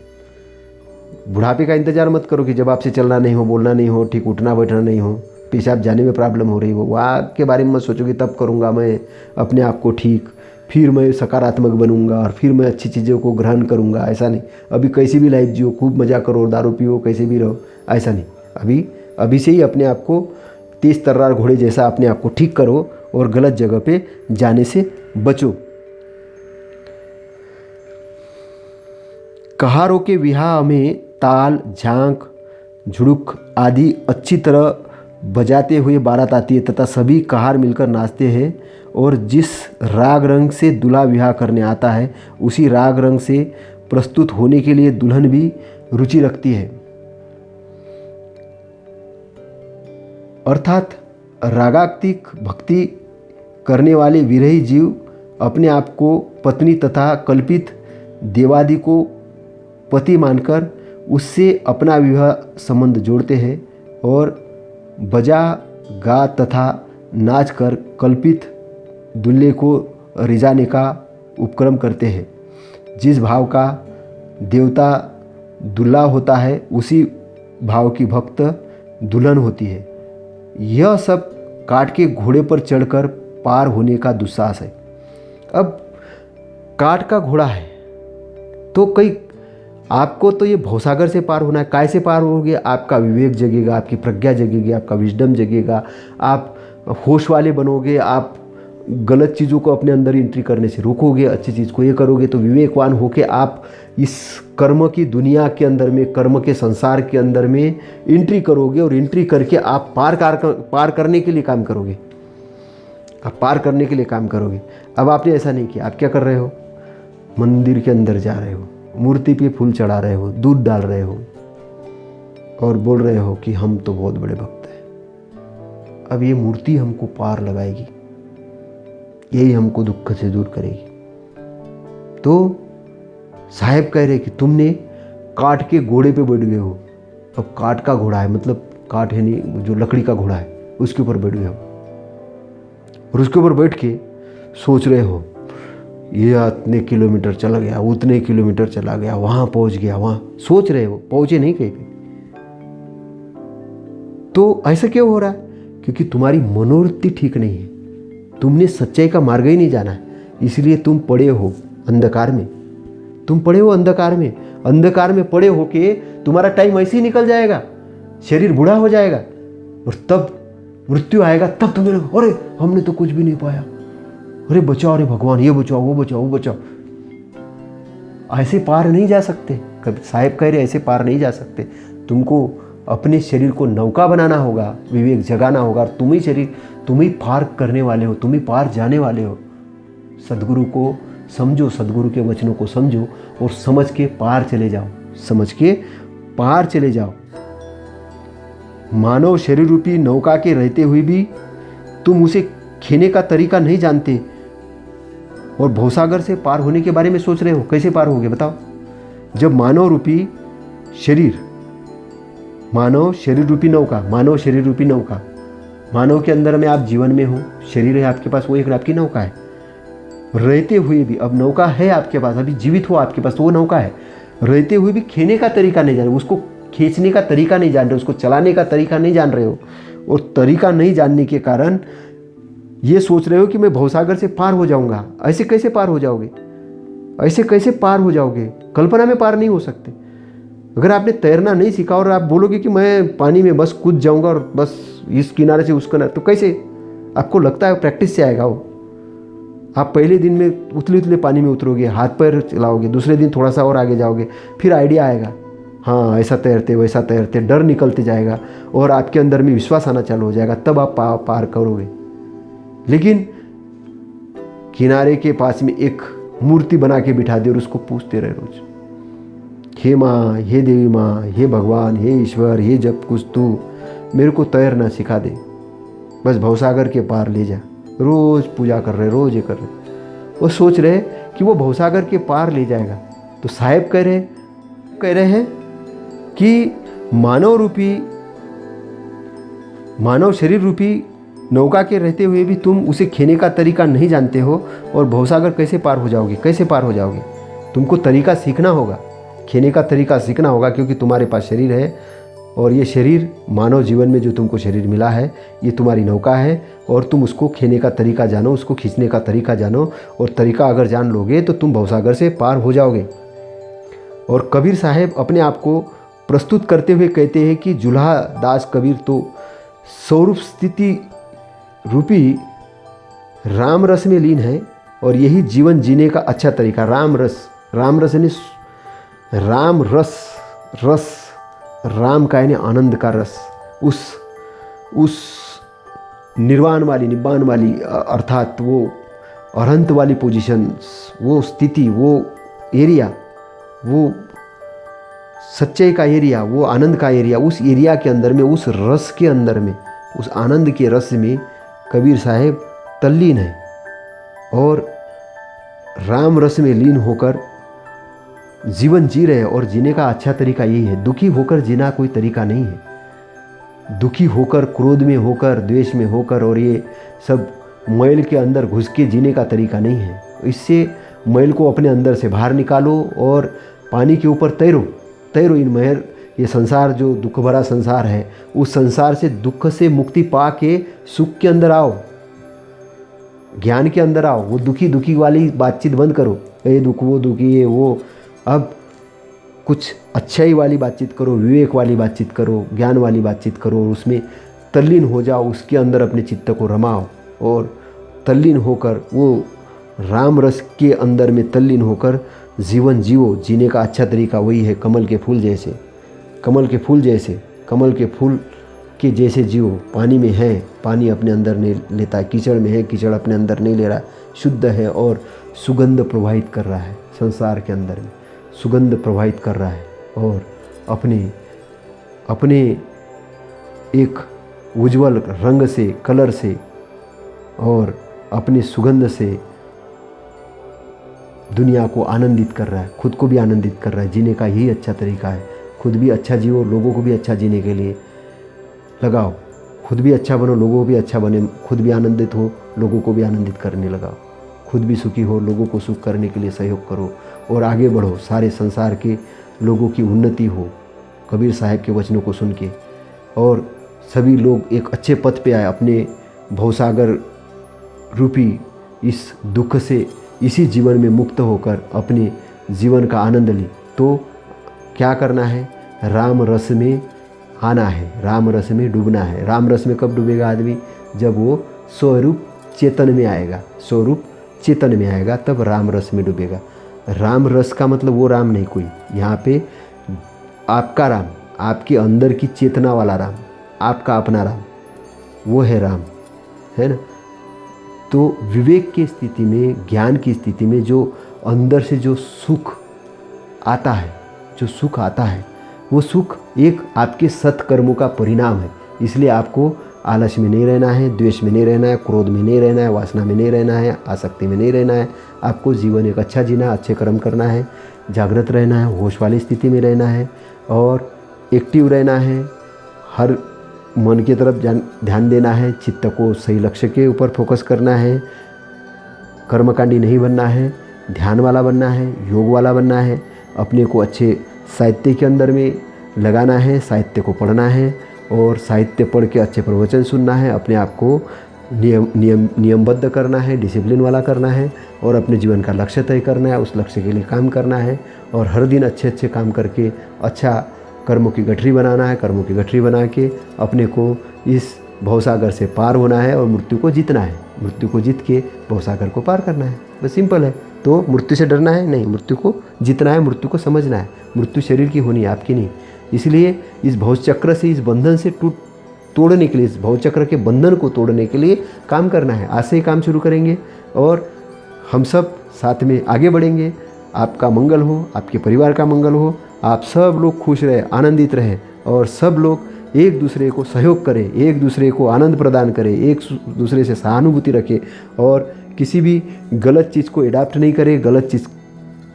बुढ़ापे का इंतजार मत करो कि जब आपसे चलना नहीं हो, बोलना नहीं हो, ठीक उठना बैठना नहीं हो, पेशाब जाने में प्रॉब्लम हो रही हो, वहाँ के बारे में मत सोचो कि तब करूँगा मैं अपने आप को ठीक, फिर मैं सकारात्मक बनूंगा और फिर मैं अच्छी चीज़ों को ग्रहण करूँगा। ऐसा नहीं। अभी कैसी भी लाइफ जियो, खूब मज़ा करो, दारू पियो, कैसे भी रहो, ऐसा नहीं। अभी से ही अपने आप को तेज तर्रार घोड़े जैसा अपने आप को ठीक करो और गलत जगह पे जाने से बचो। कहारों के विवाह में ताल, झांक, झुड़ुक आदि अच्छी तरह बजाते हुए बारात आती है तथा सभी कहार मिलकर नाचते हैं और जिस राग रंग से दूल्हा विवाह करने आता है उसी राग रंग से प्रस्तुत होने के लिए दुल्हन भी रुचि रखती है। अर्थात रागात्मक भक्ति करने वाले विरही जीव अपने आप को पत्नी तथा कल्पित देवादि को पति मानकर उससे अपना विवाह संबंध जोड़ते हैं और बजा गा तथा नाच कर कल्पित दूल्हे को रिझाने का उपक्रम करते हैं। जिस भाव का देवता दूल्हा होता है उसी भाव की भक्त दुल्हन होती है। यह सब काठ के घोड़े पर चढ़कर पार होने का दुस्साहस है। अब काठ का घोड़ा है तो कई आपको तो ये भवसागर से पार होना है। कैसे पार होगे? आपका विवेक जगेगा, आपकी प्रज्ञा जगेगी, आपका विजडम जगेगा, आप होश वाले बनोगे, आप गलत चीज़ों को अपने अंदर एंट्री करने से रोकोगे, अच्छी चीज़ को ये करोगे तो विवेकवान होके आप इस कर्म की दुनिया के अंदर में, कर्म के संसार के अंदर में एंट्री करोगे और एंट्री करके आप पार करने के लिए काम करोगे। आप पार करने के लिए काम करोगे। अब आपने ऐसा नहीं किया। आप क्या कर रहे हो? मंदिर के अंदर जा रहे हो, मूर्ति पे फूल चढ़ा रहे हो, दूध डाल रहे हो और बोल रहे हो कि हम तो बहुत बड़े भक्त हैं। अब ये मूर्ति हमको पार लगाएगी, यही हमको दुख से दूर करेगी। तो साहब कह रहे कि तुमने काठ के घोड़े पे बैठ गए हो। अब काठ का घोड़ा है, मतलब काठ है नहीं, जो लकड़ी का घोड़ा है उसके ऊपर बैठ गए हो और उसके ऊपर बैठ के सोच रहे हो ये इतने किलोमीटर चला गया, उतने किलोमीटर चला गया, वहाँ पहुँच गया, वहाँ सोच रहे हो, पहुँचे नहीं कहीं पे। तो ऐसा क्यों हो रहा है? क्योंकि तुम्हारी मनोवृत्ति ठीक नहीं है। तुमने सच्चाई का मार्ग ही नहीं जाना है, इसलिए तुम पड़े हो अंधकार में। तुम पड़े हो अंधकार में। अंधकार में पड़े हो के तुम्हारा टाइम ऐसे ही निकल जाएगा, शरीर बूढ़ा हो जाएगा और तब मृत्यु आएगा। तब तुम्हें अरे हमने तो कुछ भी नहीं पाया, अरे बचाओ, अरे भगवान ये बचाओ, वो बचाओ, वो बचाओ। ऐसे पार नहीं जा सकते। कभी साहब कह रहे ऐसे पार नहीं जा सकते। तुमको अपने शरीर को नौका बनाना होगा, विवेक जगाना होगा। तुम ही शरीर, तुम ही पार करने वाले हो, तुम ही पार जाने वाले हो। सदगुरु को समझो, सदगुरु के वचनों को समझो और समझ के पार चले जाओ, समझ के पार चले जाओ। मानव शरीर रूपी नौका के रहते हुए भी तुम उसे खेने का तरीका नहीं जानते और भवसागर से पार होने के बारे में सोच रहे हो। कैसे पार होगे बताओ? जब मानव शरीर रूपी नौका, मानव शरीर रूपी नौका, मानव के अंदर में आप जीवन में हो, शरीर है आपके पास, वो एक आपकी नौका है। रहते हुए भी, अब नौका है आपके पास, अभी जीवित हो आपके पास तो वो नौका है। रहते हुए भी खेने का तरीका नहीं जान रहे, उसको खींचने का तरीका नहीं जान रहे, उसको चलाने का तरीका नहीं जान रहे हो और तरीका नहीं जानने के कारण ये सोच रहे हो कि मैं भवसागर से पार हो जाऊंगा। ऐसे कैसे पार हो जाओगे? ऐसे कैसे पार हो जाओगे? कल्पना में पार नहीं हो सकते। अगर आपने तैरना नहीं सीखा और आप बोलोगे कि मैं पानी में बस कूद जाऊंगा और बस इस किनारे से उस किनारे, तो कैसे? आपको लगता है प्रैक्टिस से आएगा वो। आप पहले दिन में उतले उतले पानी में उतरोगे, हाथ पैर चलाओगे, दूसरे दिन थोड़ा सा और आगे जाओगे, फिर आइडिया आएगा, हाँ ऐसा तैरते वैसा तैरते, डर निकलते जाएगा और आपके अंदर में विश्वास आना चालू हो जाएगा, तब आप पार करोगे। लेकिन किनारे के पास में एक मूर्ति बना के बिठा दे और उसको पूछते रहे रोज, हे माँ, हे देवी माँ, हे भगवान, हे ईश्वर, हे जब कुछ तू मेरे को तैरना सिखा दे, बस भवसागर के पार ले जा। रोज पूजा कर रहे, रोज ये कर रहे, वो सोच रहे कि वो भवसागर के पार ले जाएगा। तो साहेब कह रहे हैं कि मानव शरीर रूपी नौका के रहते हुए भी तुम उसे खेने का तरीका नहीं जानते हो और भवसागर कैसे पार हो जाओगे? कैसे पार हो जाओगे? तुमको तरीका सीखना होगा, खेने का तरीका सीखना होगा, क्योंकि तुम्हारे पास शरीर है और ये शरीर, मानव जीवन में जो तुमको शरीर मिला है, ये तुम्हारी नौका है और तुम उसको खेने का तरीका जानो, उसको खींचने का तरीका जानो और तरीका अगर जान लोगे तो तुम भवसागर से पार हो जाओगे। और कबीर साहब अपने आप को प्रस्तुत करते हुए कहते हैं कि जुल्हा दास कबीर तो स्वरूप स्थिति रूपी राम रस में लीन है और यही जीवन जीने का अच्छा तरीका। राम रस यानी राम रस राम का यानी आनंद का रस, उस निर्वाण वाली, निब्बान वाली, अर्थात वो अनंत वाली पोजीशन, वो स्थिति, वो एरिया, वो सच्चाई का एरिया, वो आनंद का एरिया, उस एरिया के अंदर में, उस रस के अंदर में, उस आनंद के रस में कबीर साहेब तल्लीन है। और राम रस में लीन होकर जीवन जी रहे हैं। और जीने का अच्छा तरीका यही है। दुखी होकर जीना कोई तरीका नहीं है। दुखी होकर, क्रोध में होकर, द्वेष में होकर और ये सब मैल के अंदर घुस के जीने का तरीका नहीं है। इससे मैल को अपने अंदर से बाहर निकालो और पानी के ऊपर तैरो इन महर, ये संसार जो दुख भरा संसार है, उस संसार से, दुख से मुक्ति पा के सुख के अंदर आओ, ज्ञान के अंदर आओ। वो दुखी वाली बातचीत बंद करो, ये दुख, वो दुखी, ये वो। अब कुछ अच्छाई वाली बातचीत करो, विवेक वाली बातचीत करो, ज्ञान वाली बातचीत करो, उसमें तल्लीन हो जाओ, उसके अंदर अपने चित्त को रमाओ और तल्लीन होकर, वो राम रस के अंदर में तल्लीन होकर जीवन जियो। जीने का अच्छा तरीका वही है, कमल के फूल जैसे, कमल के फूल जैसे, कमल के फूल के जैसे जियो। पानी में है, पानी अपने अंदर नहीं लेता है, कीचड़ में है, कीचड़ अपने अंदर नहीं ले रहा, शुद्ध है और सुगंध प्रवाहित कर रहा है संसार के अंदर में, सुगंध प्रवाहित कर रहा है और अपने एक उज्जवल रंग से, कलर से और अपनी सुगंध से दुनिया को आनंदित कर रहा है, खुद को भी आनंदित कर रहा है। जीने का यही अच्छा तरीका है। खुद भी अच्छा जियो, लोगों को भी अच्छा जीने के लिए लगाओ। खुद भी अच्छा बनो, लोगों को भी अच्छा बने। खुद भी आनंदित हो, लोगों को भी आनंदित करने लगाओ। खुद भी सुखी हो, लोगों को सुख करने के लिए सहयोग करो और आगे बढ़ो। सारे संसार के लोगों की उन्नति हो कबीर साहब के वचनों को सुन के, और सभी लोग एक अच्छे पथ पे आए, अपने भवसागर रूपी इस दुख से इसी जीवन में मुक्त होकर अपने जीवन का आनंद ली। तो क्या करना है? राम रस में आना है, राम रस में डूबना है। राम रस में कब डूबेगा आदमी? जब वो स्वरूप चेतन में आएगा, स्वरूप चेतन में आएगा, तब राम रस में डूबेगा। राम रस का मतलब वो राम नहीं कोई, यहाँ पे आपका राम, आपके अंदर की चेतना वाला राम, आपका अपना राम, वो है राम, है ना। तो विवेक की स्थिति में, ज्ञान की स्थिति में जो अंदर से जो सुख आता है, जो सुख आता है, वो सुख एक आपके सत्कर्मों का परिणाम है। इसलिए आपको आलस में नहीं रहना है, द्वेष में नहीं रहना है, क्रोध में नहीं रहना है, वासना में नहीं रहना है, आसक्ति में नहीं रहना है। आपको जीवन एक अच्छा जीना, अच्छे कर्म करना है, जागृत रहना है, होश वाली स्थिति में रहना है और एक्टिव रहना है। हर मन की तरफ ध्यान देना है, चित्त को सही लक्ष्य के ऊपर फोकस करना है, कर्मकांडी नहीं बनना है, ध्यान वाला बनना है, योग वाला बनना है। अपने को अच्छे साहित्य के अंदर में लगाना है, साहित्य को पढ़ना है और साहित्य पढ़ के अच्छे प्रवचन सुनना है। अपने आप को नियमबद्ध करना है, डिसिप्लिन वाला करना है और अपने जीवन का लक्ष्य तय करना है, उस लक्ष्य के लिए काम करना है और हर दिन अच्छे अच्छे काम करके अच्छा कर्मों की गठरी बनाना है। कर्मों की गठरी बना के अपने को इस भवसागर से पार होना है और मृत्यु को जीतना है। मृत्यु को जीत के भवसागर को पार करना है, बस सिंपल है। तो मृत्यु से डरना है नहीं, मृत्यु को जीतना है, मृत्यु को समझना है। मृत्यु शरीर की होनी है, आपकी नहीं। इसलिए इस भवचक्र से, इस बंधन से तोड़ने के लिए, इस भवचक्र के बंधन को तोड़ने के लिए काम करना है। आज से ही काम शुरू करेंगे और हम सब साथ में आगे बढ़ेंगे। आपका मंगल हो, आपके परिवार का मंगल हो, आप सब लोग खुश रहे, आनंदित रहे और सब लोग एक दूसरे को सहयोग करें, एक दूसरे को आनंद प्रदान करें, एक दूसरे से सहानुभूति रखें और किसी भी गलत चीज़ को एडाप्ट नहीं करें, गलत चीज़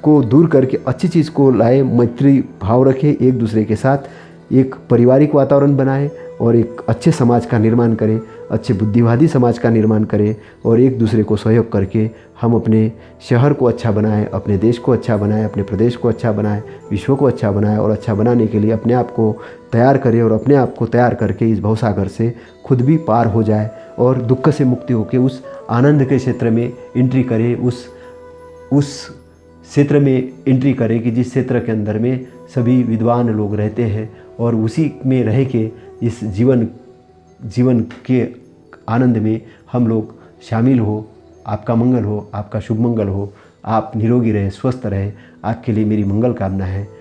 को दूर करके अच्छी चीज़ को लाए, मैत्री भाव रखें, एक दूसरे के साथ एक पारिवारिक वातावरण बनाएं और एक अच्छे समाज का निर्माण करें, अच्छे बुद्धिवादी समाज का निर्माण करें और एक दूसरे को सहयोग करके हम अपने शहर को अच्छा बनाएं, अपने देश को अच्छा बनाएं, अपने प्रदेश को अच्छा बनाएं, विश्व को अच्छा बनाएं और अच्छा बनाने के लिए अपने आप को तैयार करें और अपने आप को तैयार करके इस भवसागर से खुद भी पार हो जाए और दुख से मुक्ति होकर उस आनंद के क्षेत्र में एंट्री करे, उस क्षेत्र में एंट्री करे कि जिस क्षेत्र के अंदर में सभी विद्वान लोग रहते हैं और उसी में रह के इस जीवन जीवन के आनंद में हम लोग शामिल हो। आपका मंगल हो, आपका शुभ मंगल हो, आप निरोगी रहे, स्वस्थ रहे, आपके लिए मेरी मंगल कामना है।